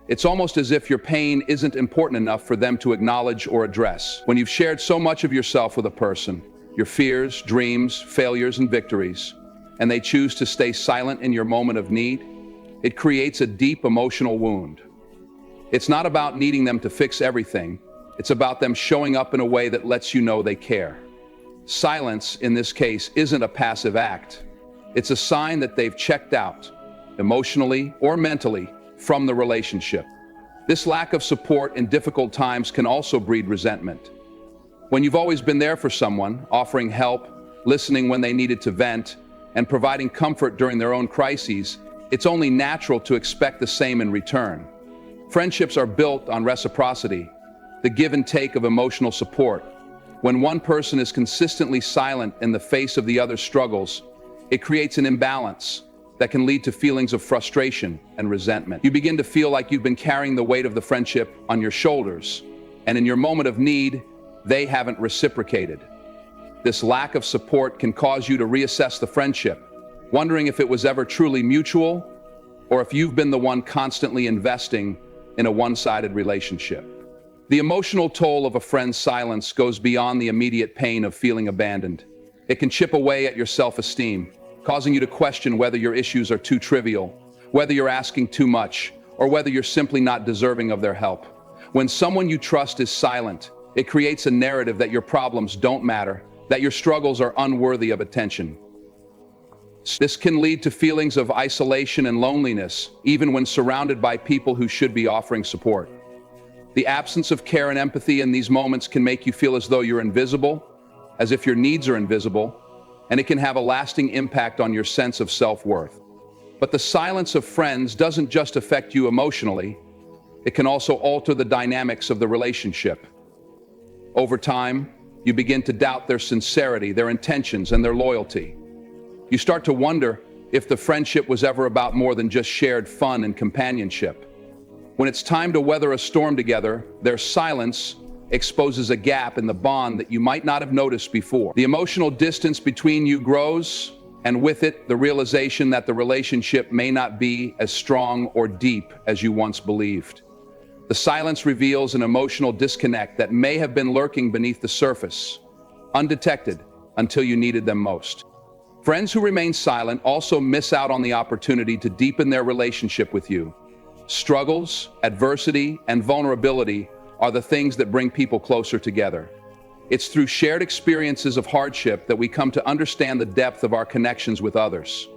Speaker 1: It's almost as if your pain isn't important enough for them to acknowledge or address. When you've shared so much of yourself with a person, your fears, dreams, failures, and victories, and they choose to stay silent in your moment of need, it creates a deep emotional wound. It's not about needing them to fix everything. It's about them showing up in a way that lets you know they care. Silence, in this case, isn't a passive act. It's a sign that they've checked out, emotionally or mentally, from the relationship. This lack of support in difficult times can also breed resentment. When you've always been there for someone, offering help, listening when they needed to vent, and providing comfort during their own crises, it's only natural to expect the same in return. Friendships are built on reciprocity, the give and take of emotional support. When one person is consistently silent in the face of the other's struggles, it creates an imbalance that can lead to feelings of frustration and resentment. You begin to feel like you've been carrying the weight of the friendship on your shoulders, and in your moment of need, they haven't reciprocated. This lack of support can cause you to reassess the friendship, wondering if it was ever truly mutual, or if you've been the one constantly investing in a one-sided relationship. The emotional toll of a friend's silence goes beyond the immediate pain of feeling abandoned. It can chip away at your self-esteem, causing you to question whether your issues are too trivial, whether you're asking too much, or whether you're simply not deserving of their help. When someone you trust is silent, it creates a narrative that your problems don't matter, that your struggles are unworthy of attention. This can lead to feelings of isolation and loneliness, even when surrounded by people who should be offering support. The absence of care and empathy in these moments can make you feel as though you're invisible, as if your needs are invisible, and it can have a lasting impact on your sense of self-worth. But the silence of friends doesn't just affect you emotionally, it can also alter the dynamics of the relationship. Over time, you begin to doubt their sincerity, their intentions, and their loyalty. You start to wonder if the friendship was ever about more than just shared fun and companionship. When it's time to weather a storm together, their silence exposes a gap in the bond that you might not have noticed before. The emotional distance between you grows, and with it, the realization that the relationship may not be as strong or deep as you once believed. The silence reveals an emotional disconnect that may have been lurking beneath the surface, undetected until you needed them most. Friends who remain silent also miss out on the opportunity to deepen their relationship with you. Struggles, adversity, and vulnerability are the things that bring people closer together. It's through shared experiences of hardship that we come to understand the depth of our connections with others.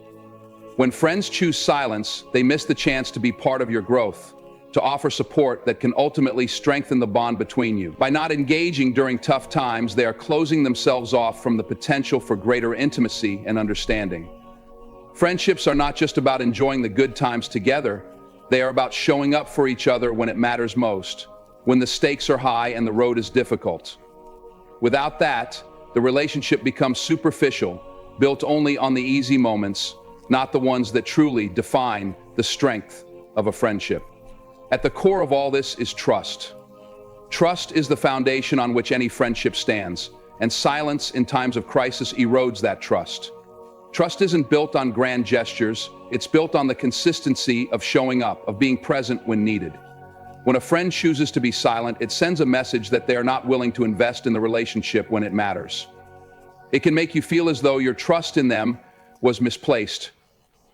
Speaker 1: When friends choose silence, they miss the chance to be part of your growth, to offer support that can ultimately strengthen the bond between you. By not engaging during tough times, they are closing themselves off from the potential for greater intimacy and understanding. Friendships are not just about enjoying the good times together, they are about showing up for each other when it matters most, when the stakes are high and the road is difficult. Without that, the relationship becomes superficial, built only on the easy moments, not the ones that truly define the strength of a friendship. At the core of all this is trust. Trust is the foundation on which any friendship stands, and silence in times of crisis erodes that trust. Trust isn't built on grand gestures, it's built on the consistency of showing up, of being present when needed. When a friend chooses to be silent, it sends a message that they are not willing to invest in the relationship when it matters. It can make you feel as though your trust in them was misplaced,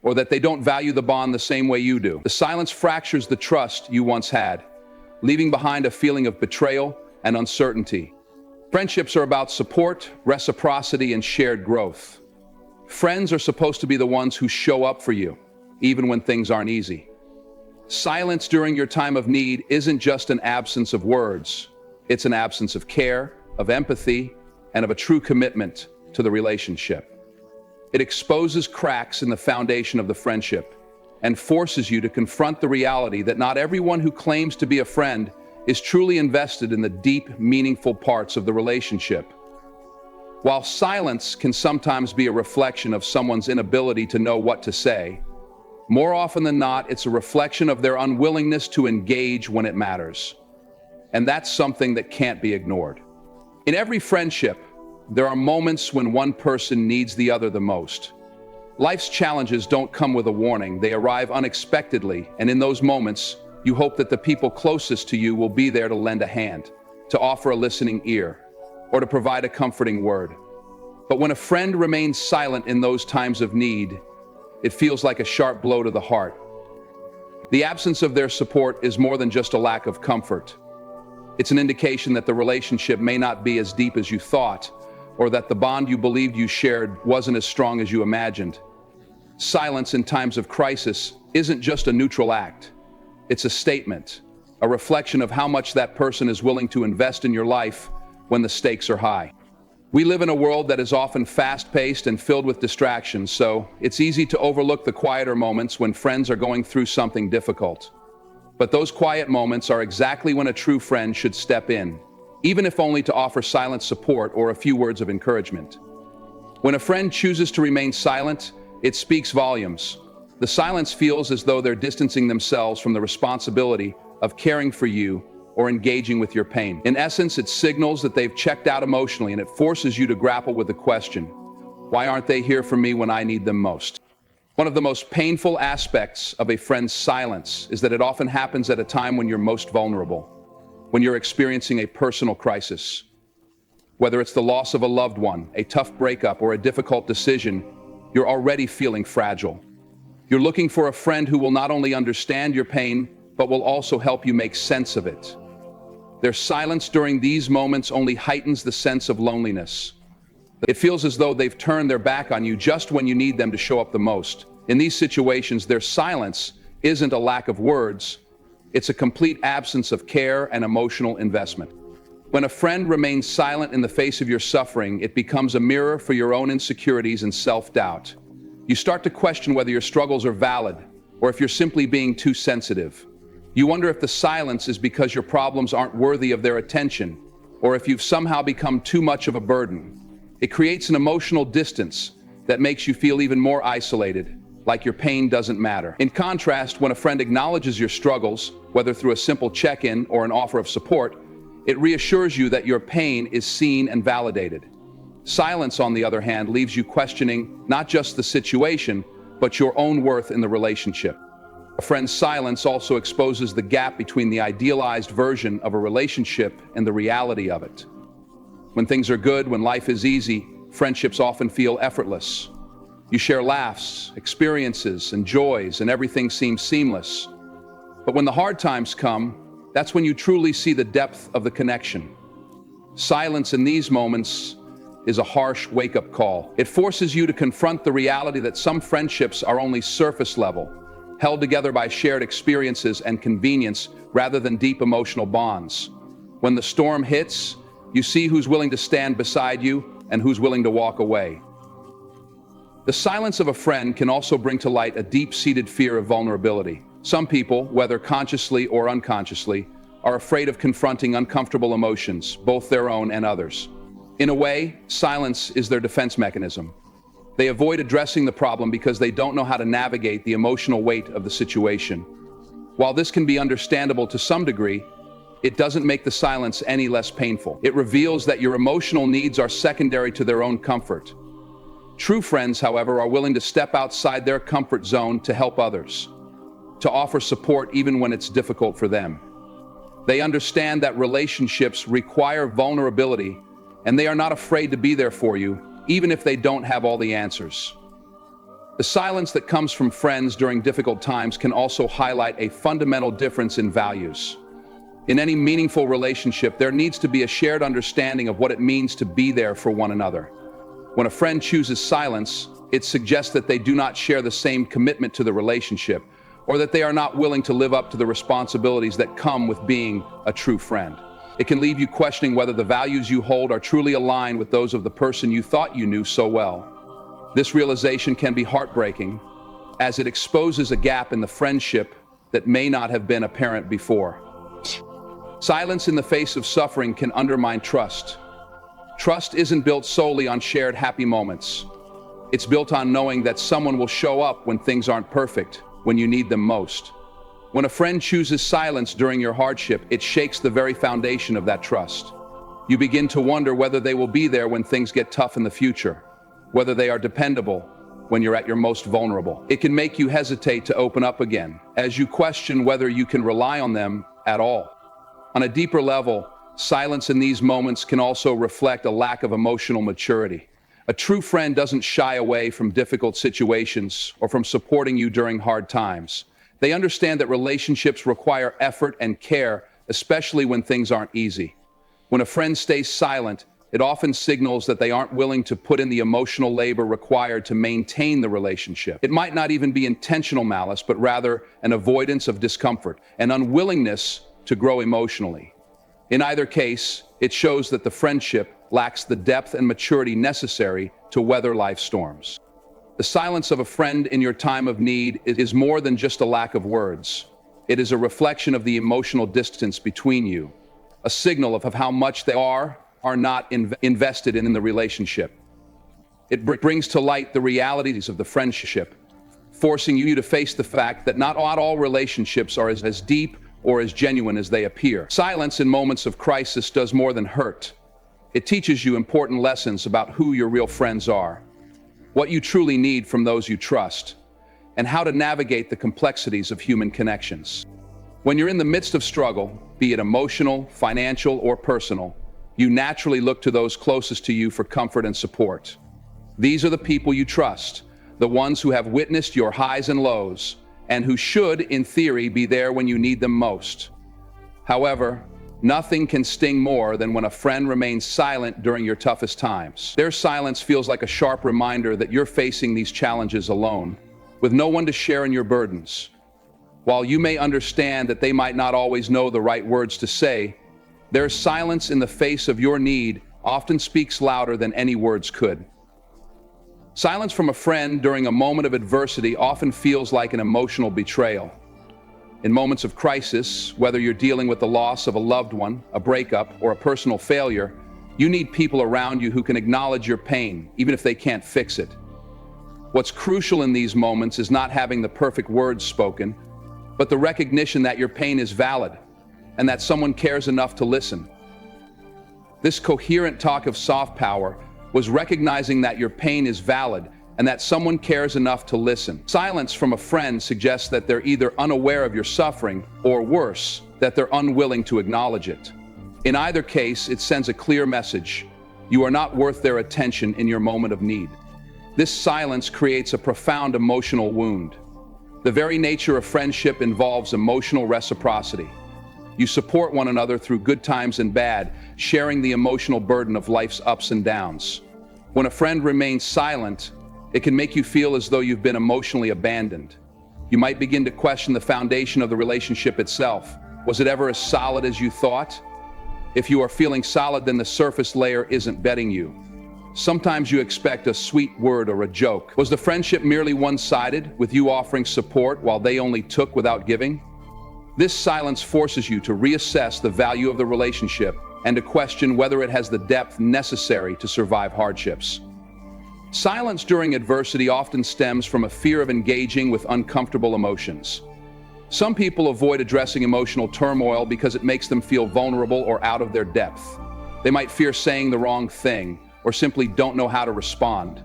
Speaker 1: or that they don't value the bond the same way you do. The silence fractures the trust you once had, leaving behind a feeling of betrayal and uncertainty. Friendships are about support, reciprocity, and shared growth. Friends are supposed to be the ones who show up for you, even when things aren't easy. Silence during your time of need isn't just an absence of words. It's an absence of care, of empathy, and of a true commitment to the relationship. It exposes cracks in the foundation of the friendship and forces you to confront the reality that not everyone who claims to be a friend is truly invested in the deep, meaningful parts of the relationship. While silence can sometimes be a reflection of someone's inability to know what to say, more often than not, it's a reflection of their unwillingness to engage when it matters. And that's something that can't be ignored. In every friendship, there are moments when one person needs the other the most. Life's challenges don't come with a warning, they arrive unexpectedly, and in those moments, you hope that the people closest to you will be there to lend a hand, to offer a listening ear, or to provide a comforting word. But when a friend remains silent in those times of need, it feels like a sharp blow to the heart. The absence of their support is more than just a lack of comfort. It's an indication that the relationship may not be as deep as you thought, or that the bond you believed you shared wasn't as strong as you imagined. Silence in times of crisis isn't just a neutral act. It's a statement, a reflection of how much that person is willing to invest in your life when the stakes are high. We live in a world that is often fast-paced and filled with distractions, so it's easy to overlook the quieter moments when friends are going through something difficult. But those quiet moments are exactly when a true friend should step in, even if only to offer silent support or a few words of encouragement. When a friend chooses to remain silent, it speaks volumes. The silence feels as though they're distancing themselves from the responsibility of caring for you or engaging with your pain. In essence, it signals that they've checked out emotionally, and it forces you to grapple with the question, why aren't they here for me when I need them most? One of the most painful aspects of a friend's silence is that it often happens at a time when you're most vulnerable, when you're experiencing a personal crisis. Whether it's the loss of a loved one, a tough breakup, or a difficult decision, you're already feeling fragile. You're looking for a friend who will not only understand your pain, but will also help you make sense of it. Their silence during these moments only heightens the sense of loneliness. It feels as though they've turned their back on you just when you need them to show up the most. In these situations, their silence isn't a lack of words, it's a complete absence of care and emotional investment. When a friend remains silent in the face of your suffering, it becomes a mirror for your own insecurities and self-doubt. You start to question whether your struggles are valid, or if you're simply being too sensitive. You wonder if the silence is because your problems aren't worthy of their attention, or if you've somehow become too much of a burden. It creates an emotional distance that makes you feel even more isolated, like your pain doesn't matter. In contrast, when a friend acknowledges your struggles, whether through a simple check-in or an offer of support, it reassures you that your pain is seen and validated. Silence, on the other hand, leaves you questioning not just the situation, but your own worth in the relationship. A friend's silence also exposes the gap between the idealized version of a relationship and the reality of it. When things are good, when life is easy, friendships often feel effortless. You share laughs, experiences, and joys, and everything seems seamless. But when the hard times come, that's when you truly see the depth of the connection. Silence in these moments is a harsh wake-up call. It forces you to confront the reality that some friendships are only surface level, held together by shared experiences and convenience rather than deep emotional bonds. When the storm hits, you see who's willing to stand beside you and who's willing to walk away. The silence of a friend can also bring to light a deep-seated fear of vulnerability. Some people, whether consciously or unconsciously, are afraid of confronting uncomfortable emotions, both their own and others. In a way, silence is their defense mechanism. They avoid addressing the problem because they don't know how to navigate the emotional weight of the situation. While this can be understandable to some degree, it doesn't make the silence any less painful. It reveals that your emotional needs are secondary to their own comfort. True friends, however, are willing to step outside their comfort zone to help others, to offer support even when it's difficult for them. They understand that relationships require vulnerability, and they are not afraid to be there for you, even if they don't have all the answers. The silence that comes from friends during difficult times can also highlight a fundamental difference in values. In any meaningful relationship, there needs to be a shared understanding of what it means to be there for one another. When a friend chooses silence, it suggests that they do not share the same commitment to the relationship, or that they are not willing to live up to the responsibilities that come with being a true friend. It can leave you questioning whether the values you hold are truly aligned with those of the person you thought you knew so well. This realization can be heartbreaking, as it exposes a gap in the friendship that may not have been apparent before. Silence in the face of suffering can undermine trust. Trust isn't built solely on shared happy moments. It's built on knowing that someone will show up when things aren't perfect, when you need them most. When a friend chooses silence during your hardship, it shakes the very foundation of that trust. You begin to wonder whether they will be there when things get tough in the future, whether they are dependable when you're at your most vulnerable. It can make you hesitate to open up again, as you question whether you can rely on them at all. On a deeper level, silence in these moments can also reflect a lack of emotional maturity. A true friend doesn't shy away from difficult situations or from supporting you during hard times. They understand that relationships require effort and care, especially when things aren't easy. When a friend stays silent, it often signals that they aren't willing to put in the emotional labor required to maintain the relationship. It might not even be intentional malice, but rather an avoidance of discomfort, an unwillingness to grow emotionally. In either case, it shows that the friendship lacks the depth and maturity necessary to weather life's storms. The silence of a friend in your time of need is more than just a lack of words. It is a reflection of the emotional distance between you, a signal of how much they are not invested in the relationship. It brings to light the realities of the friendship, forcing you to face the fact that not all relationships are as deep or as genuine as they appear. Silence in moments of crisis does more than hurt. It teaches you important lessons about who your real friends are, what you truly need from those you trust, and how to navigate the complexities of human connections. When you're in the midst of struggle, be it emotional, financial, or personal, you naturally look to those closest to you for comfort and support. These are the people you trust, the ones who have witnessed your highs and lows, and who should, in theory, be there when you need them most. However, nothing can sting more than when a friend remains silent during your toughest times. Their silence feels like a sharp reminder that you're facing these challenges alone, with no one to share in your burdens. While you may understand that they might not always know the right words to say, their silence in the face of your need often speaks louder than any words could. Silence from a friend during a moment of adversity often feels like an emotional betrayal. In moments of crisis, whether you're dealing with the loss of a loved one, a breakup, or a personal failure, you need people around you who can acknowledge your pain, even if they can't fix it. What's crucial in these moments is not having the perfect words spoken, but the recognition that your pain is valid and that someone cares enough to listen. This coherent talk of soft power was recognizing that your pain is valid and that someone cares enough to listen. Silence from a friend suggests that they're either unaware of your suffering or, worse, that they're unwilling to acknowledge it. In either case, it sends a clear message: you are not worth their attention in your moment of need. This silence creates a profound emotional wound. The very nature of friendship involves emotional reciprocity. You support one another through good times and bad, sharing the emotional burden of life's ups and downs. When a friend remains silent, it can make you feel as though you've been emotionally abandoned. You might begin to question the foundation of the relationship itself. Was it ever as solid as you thought? If you are feeling solid, then the surface layer isn't betting you. Sometimes you expect a sweet word or a joke. Was the friendship merely one-sided, with you offering support while they only took without giving? This silence forces you to reassess the value of the relationship and to question whether it has the depth necessary to survive hardships. Silence during adversity often stems from a fear of engaging with uncomfortable emotions. Some people avoid addressing emotional turmoil because it makes them feel vulnerable or out of their depth. They might fear saying the wrong thing or simply don't know how to respond.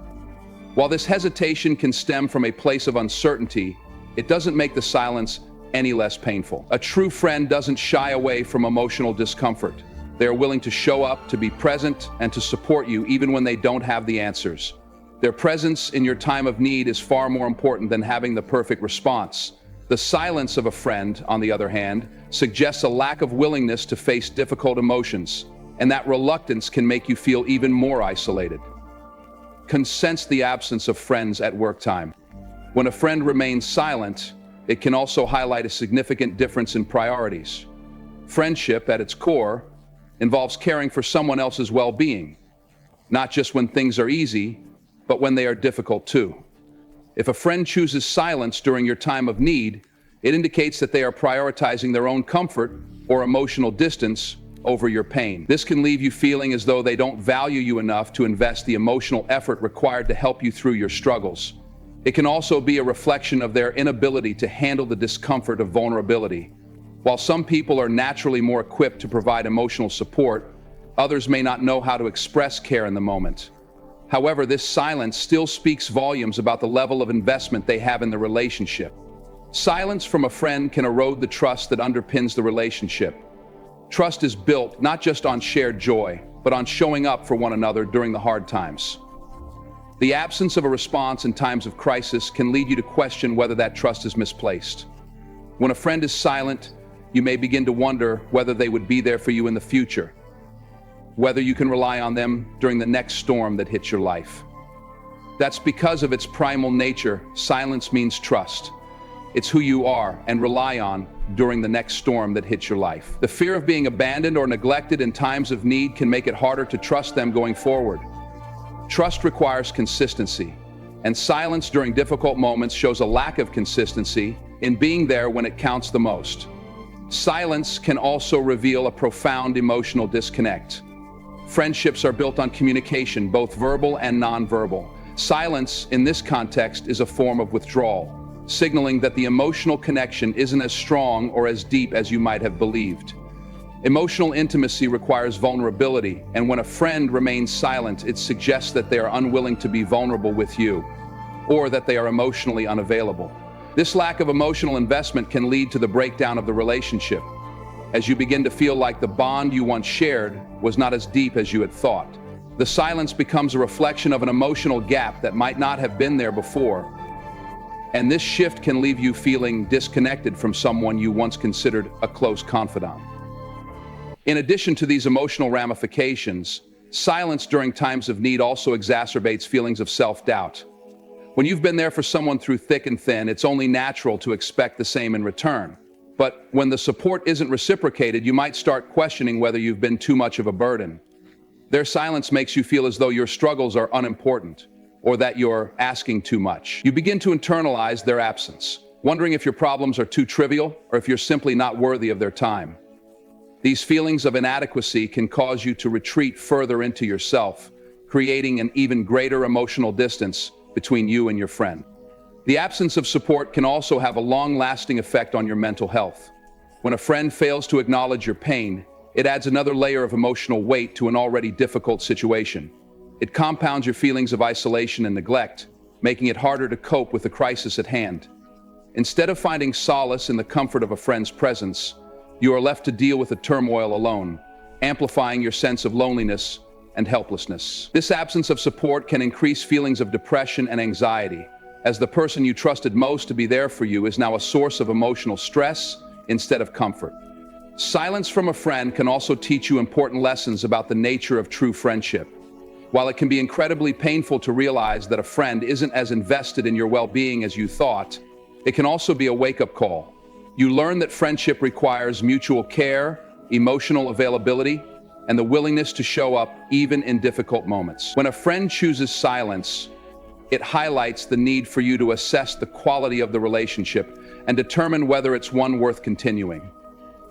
Speaker 1: While this hesitation can stem from a place of uncertainty, it doesn't make the silence any less painful. A true friend doesn't shy away from emotional discomfort. They are willing to show up, to be present, and to support you even when they don't have the answers. Their presence in your time of need is far more important than having the perfect response. The silence of a friend, on the other hand, suggests a lack of willingness to face difficult emotions, and that reluctance can make you feel even more isolated. Sense the absence of friends at work time. When a friend remains silent, it can also highlight a significant difference in priorities. Friendship, at its core, involves caring for someone else's well-being, not just when things are easy, but when they are difficult too. If a friend chooses silence during your time of need, it indicates that they are prioritizing their own comfort or emotional distance over your pain. This can leave you feeling as though they don't value you enough to invest the emotional effort required to help you through your struggles. It can also be a reflection of their inability to handle the discomfort of vulnerability. While some people are naturally more equipped to provide emotional support, others may not know how to express care in the moment. However, this silence still speaks volumes about the level of investment they have in the relationship. Silence from a friend can erode the trust that underpins the relationship. Trust is built not just on shared joy, but on showing up for one another during the hard times. The absence of a response in times of crisis can lead you to question whether that trust is misplaced. When a friend is silent, you may begin to wonder whether they would be there for you in the future, whether you can rely on them during the next storm that hits your life. That's because of its primal nature. Silence means trust. It's who you are and rely on during the next storm that hits your life. The fear of being abandoned or neglected in times of need can make it harder to trust them going forward. Trust requires consistency, and silence during difficult moments shows a lack of consistency in being there when it counts the most. Silence can also reveal a profound emotional disconnect. Friendships are built on communication, both verbal and nonverbal. Silence, in this context, is a form of withdrawal, signaling that the emotional connection isn't as strong or as deep as you might have believed. Emotional intimacy requires vulnerability, and when a friend remains silent, it suggests that they are unwilling to be vulnerable with you, or that they are emotionally unavailable. This lack of emotional investment can lead to the breakdown of the relationship, as you begin to feel like the bond you once shared was not as deep as you had thought. The silence becomes a reflection of an emotional gap that might not have been there before, and this shift can leave you feeling disconnected from someone you once considered a close confidant. In addition to these emotional ramifications, silence during times of need also exacerbates feelings of self-doubt. When you've been there for someone through thick and thin, it's only natural to expect the same in return. But when the support isn't reciprocated, you might start questioning whether you've been too much of a burden. Their silence makes you feel as though your struggles are unimportant, or that you're asking too much. You begin to internalize their absence, wondering if your problems are too trivial or if you're simply not worthy of their time. These feelings of inadequacy can cause you to retreat further into yourself, creating an even greater emotional distance between you and your friend. The absence of support can also have a long-lasting effect on your mental health. When a friend fails to acknowledge your pain, it adds another layer of emotional weight to an already difficult situation. It compounds your feelings of isolation and neglect, making it harder to cope with the crisis at hand. Instead of finding solace in the comfort of a friend's presence, you are left to deal with the turmoil alone, amplifying your sense of loneliness and helplessness. This absence of support can increase feelings of depression and anxiety, as the person you trusted most to be there for you is now a source of emotional stress instead of comfort. Silence from a friend can also teach you important lessons about the nature of true friendship. While it can be incredibly painful to realize that a friend isn't as invested in your well-being as you thought, it can also be a wake-up call. You learn that friendship requires mutual care, emotional availability, and the willingness to show up even in difficult moments. When a friend chooses silence, it highlights the need for you to assess the quality of the relationship and determine whether it's one worth continuing.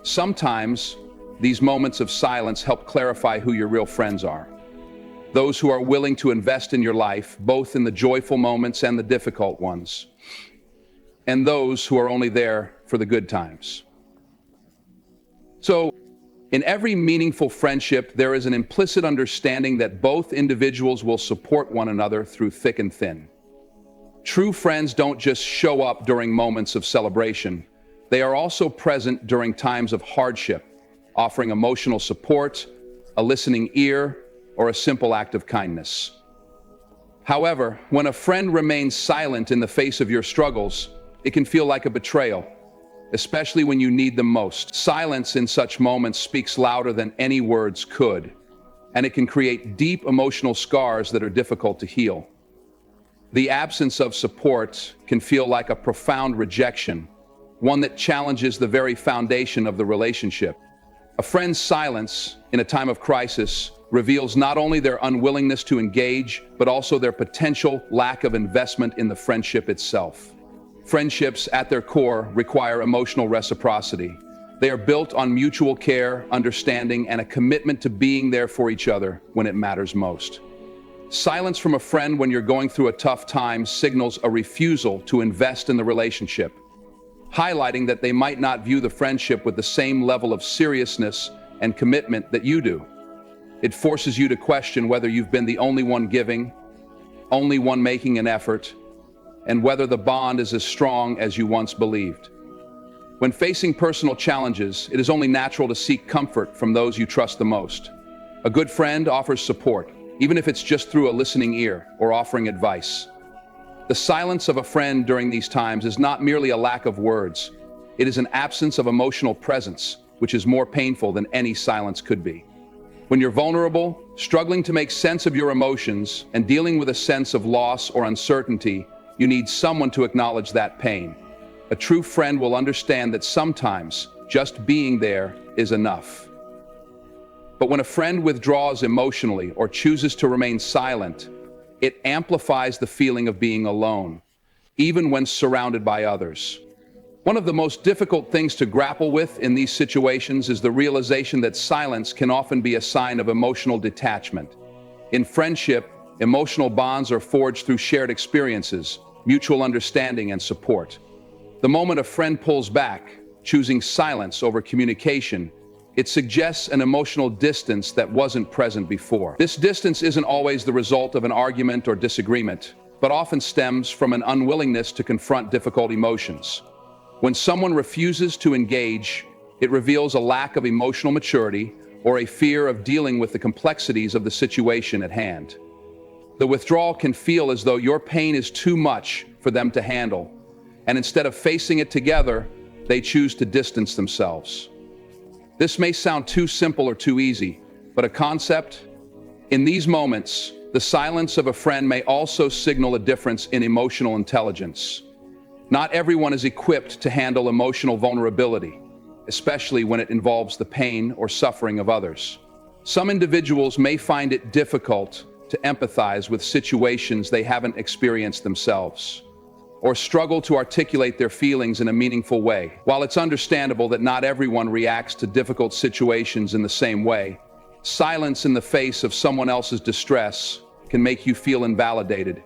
Speaker 1: Sometimes, these moments of silence help clarify who your real friends are. Those who are willing to invest in your life, both in the joyful moments and the difficult ones, and those who are only there for the good times. So, in every meaningful friendship, there is an implicit understanding that both individuals will support one another through thick and thin. True friends don't just show up during moments of celebration. They are also present during times of hardship, offering emotional support, a listening ear, or a simple act of kindness. However, when a friend remains silent in the face of your struggles, it can feel like a betrayal, especially when you need them most. Silence in such moments speaks louder than any words could, and it can create deep emotional scars that are difficult to heal. The absence of support can feel like a profound rejection, one that challenges the very foundation of the relationship. A friend's silence in a time of crisis reveals not only their unwillingness to engage, but also their potential lack of investment in the friendship itself. Friendships, at their core, require emotional reciprocity. They are built on mutual care, understanding, and a commitment to being there for each other when it matters most. Silence from a friend when you're going through a tough time signals a refusal to invest in the relationship, highlighting that they might not view the friendship with the same level of seriousness and commitment that you do. It forces you to question whether you've been the only one giving, only one making an effort, and whether the bond is as strong as you once believed. When facing personal challenges, it is only natural to seek comfort from those you trust the most. A good friend offers support, even if it's just through a listening ear or offering advice. The silence of a friend during these times is not merely a lack of words. It is an absence of emotional presence, which is more painful than any silence could be. When you're vulnerable, struggling to make sense of your emotions, and dealing with a sense of loss or uncertainty, you need someone to acknowledge that pain. A true friend will understand that sometimes just being there is enough. But when a friend withdraws emotionally or chooses to remain silent, it amplifies the feeling of being alone, even when surrounded by others. One of the most difficult things to grapple with in these situations is the realization that silence can often be a sign of emotional detachment. In friendship, emotional bonds are forged through shared experiences, mutual understanding, and support. The moment a friend pulls back, choosing silence over communication, it suggests an emotional distance that wasn't present before. This distance isn't always the result of an argument or disagreement, but often stems from an unwillingness to confront difficult emotions. When someone refuses to engage, it reveals a lack of emotional maturity or a fear of dealing with the complexities of the situation at hand. The withdrawal can feel as though your pain is too much for them to handle, and instead of facing it together, they choose to distance themselves. This may sound too simple or too easy, but a concept? In these moments, the silence of a friend may also signal a difference in emotional intelligence. Not everyone is equipped to handle emotional vulnerability, especially when it involves the pain or suffering of others. Some individuals may find it difficult to empathize with situations they haven't experienced themselves, or struggle to articulate their feelings in a meaningful way. While it's understandable that not everyone reacts to difficult situations in the same way, silence in the face of someone else's distress can make you feel invalidated.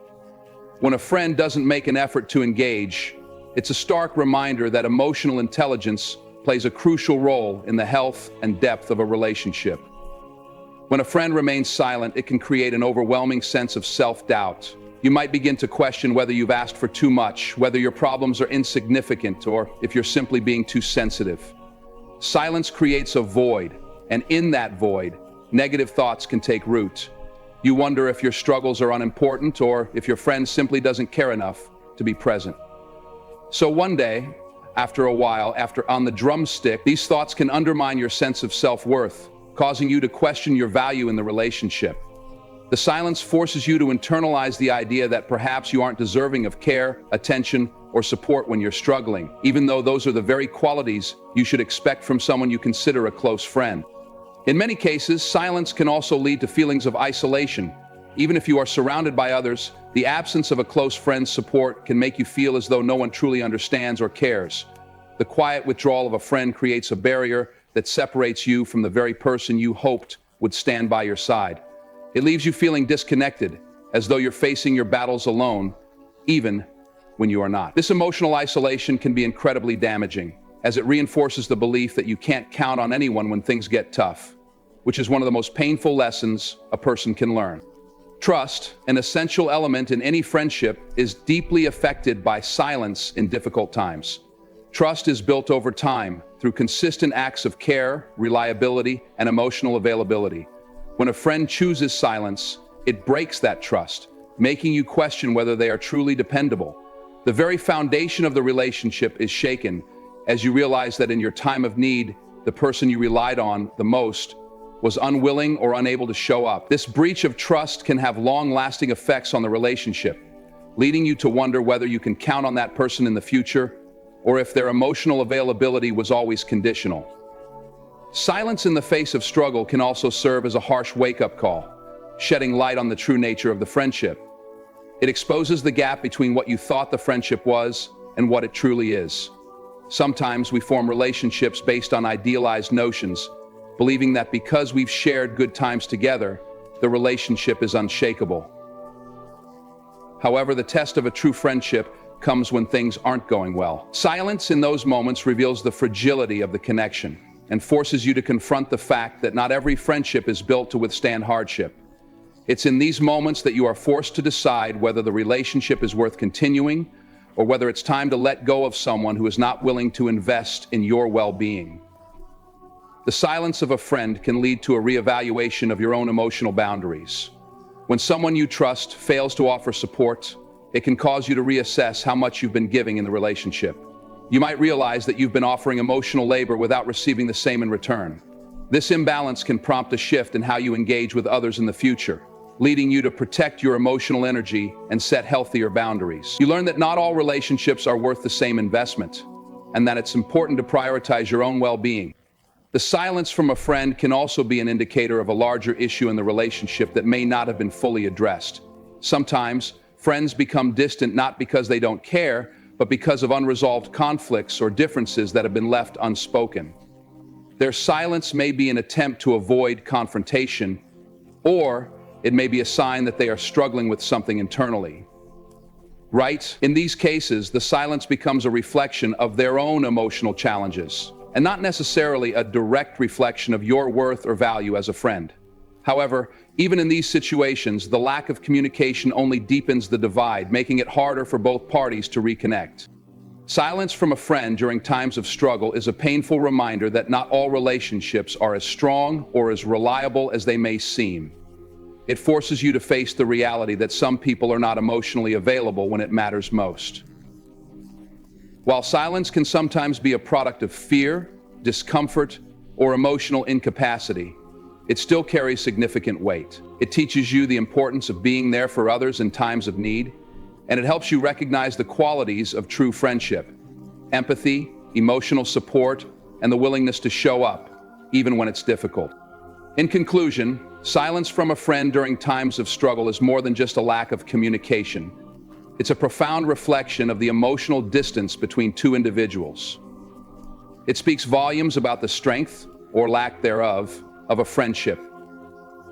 Speaker 1: When a friend doesn't make an effort to engage, it's a stark reminder that emotional intelligence plays a crucial role in the health and depth of a relationship. When a friend remains silent, it can create an overwhelming sense of self-doubt. You might begin to question whether you've asked for too much, whether your problems are insignificant, or if you're simply being too sensitive. Silence creates a void, and in that void, negative thoughts can take root. You wonder if your struggles are unimportant or if your friend simply doesn't care enough to be present. So one day, after a while, after on the drumstick, these thoughts can undermine your sense of self-worth, causing you to question your value in the relationship. The silence forces you to internalize the idea that perhaps you aren't deserving of care, attention, or support when you're struggling, even though those are the very qualities you should expect from someone you consider a close friend. In many cases, silence can also lead to feelings of isolation. Even if you are surrounded by others, the absence of a close friend's support can make you feel as though no one truly understands or cares. The quiet withdrawal of a friend creates a barrier that separates you from the very person you hoped would stand by your side. It leaves you feeling disconnected, as though you're facing your battles alone, even when you are not. This emotional isolation can be incredibly damaging, as it reinforces the belief that you can't count on anyone when things get tough, which is one of the most painful lessons a person can learn. Trust, an essential element in any friendship, is deeply affected by silence in difficult times. Trust is built over time through consistent acts of care, reliability, and emotional availability. When a friend chooses silence, it breaks that trust, making you question whether they are truly dependable. The very foundation of the relationship is shaken as you realize that in your time of need, the person you relied on the most was unwilling or unable to show up. This breach of trust can have long-lasting effects on the relationship, leading you to wonder whether you can count on that person in the future or if their emotional availability was always conditional. Silence in the face of struggle can also serve as a harsh wake-up call, shedding light on the true nature of the friendship. It exposes the gap between what you thought the friendship was and what it truly is. Sometimes we form relationships based on idealized notions, believing that because we've shared good times together, the relationship is unshakable. However, the test of a true friendship comes when things aren't going well. Silence in those moments reveals the fragility of the connection and forces you to confront the fact that not every friendship is built to withstand hardship. It's in these moments that you are forced to decide whether the relationship is worth continuing or whether it's time to let go of someone who is not willing to invest in your well-being. The silence of a friend can lead to a reevaluation of your own emotional boundaries. When someone you trust fails to offer support, it can cause you to reassess how much you've been giving in the relationship. You might realize that you've been offering emotional labor without receiving the same in return. This imbalance can prompt a shift in how you engage with others in the future, leading you to protect your emotional energy and set healthier boundaries. You learn that not all relationships are worth the same investment, and that it's important to prioritize your own well-being. The silence from a friend can also be an indicator of a larger issue in the relationship that may not have been fully addressed. Sometimes, friends become distant not because they don't care, but because of unresolved conflicts or differences that have been left unspoken. Their silence may be an attempt to avoid confrontation, or it may be a sign that they are struggling with something internally. Right? In these cases, the silence becomes a reflection of their own emotional challenges, and not necessarily a direct reflection of your worth or value as a friend. However, even in these situations, the lack of communication only deepens the divide, making it harder for both parties to reconnect. Silence from a friend during times of struggle is a painful reminder that not all relationships are as strong or as reliable as they may seem. It forces you to face the reality that some people are not emotionally available when it matters most. While silence can sometimes be a product of fear, discomfort, or emotional incapacity, it still carries significant weight. It teaches you the importance of being there for others in times of need, and it helps you recognize the qualities of true friendship: empathy, emotional support, and the willingness to show up, even when it's difficult. In conclusion, silence from a friend during times of struggle is more than just a lack of communication. It's a profound reflection of the emotional distance between two individuals. It speaks volumes about the strength, or lack thereof, of a friendship,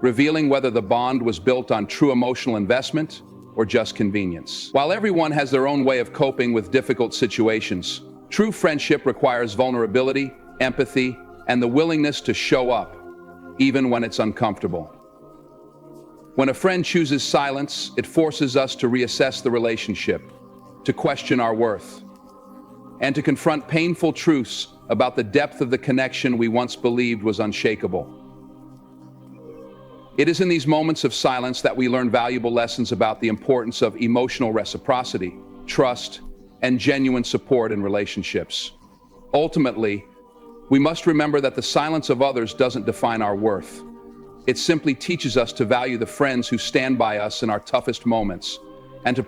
Speaker 1: revealing whether the bond was built on true emotional investment or just convenience. While everyone has their own way of coping with difficult situations, true friendship requires vulnerability, empathy, and the willingness to show up, even when it's uncomfortable. When a friend chooses silence, it forces us to reassess the relationship, to question our worth, and to confront painful truths about the depth of the connection we once believed was unshakable. It is in these moments of silence that we learn valuable lessons about the importance of emotional reciprocity, trust, and genuine support in relationships. Ultimately, we must remember that the silence of others doesn't define our worth. It simply teaches us to value the friends who stand by us in our toughest moments, and to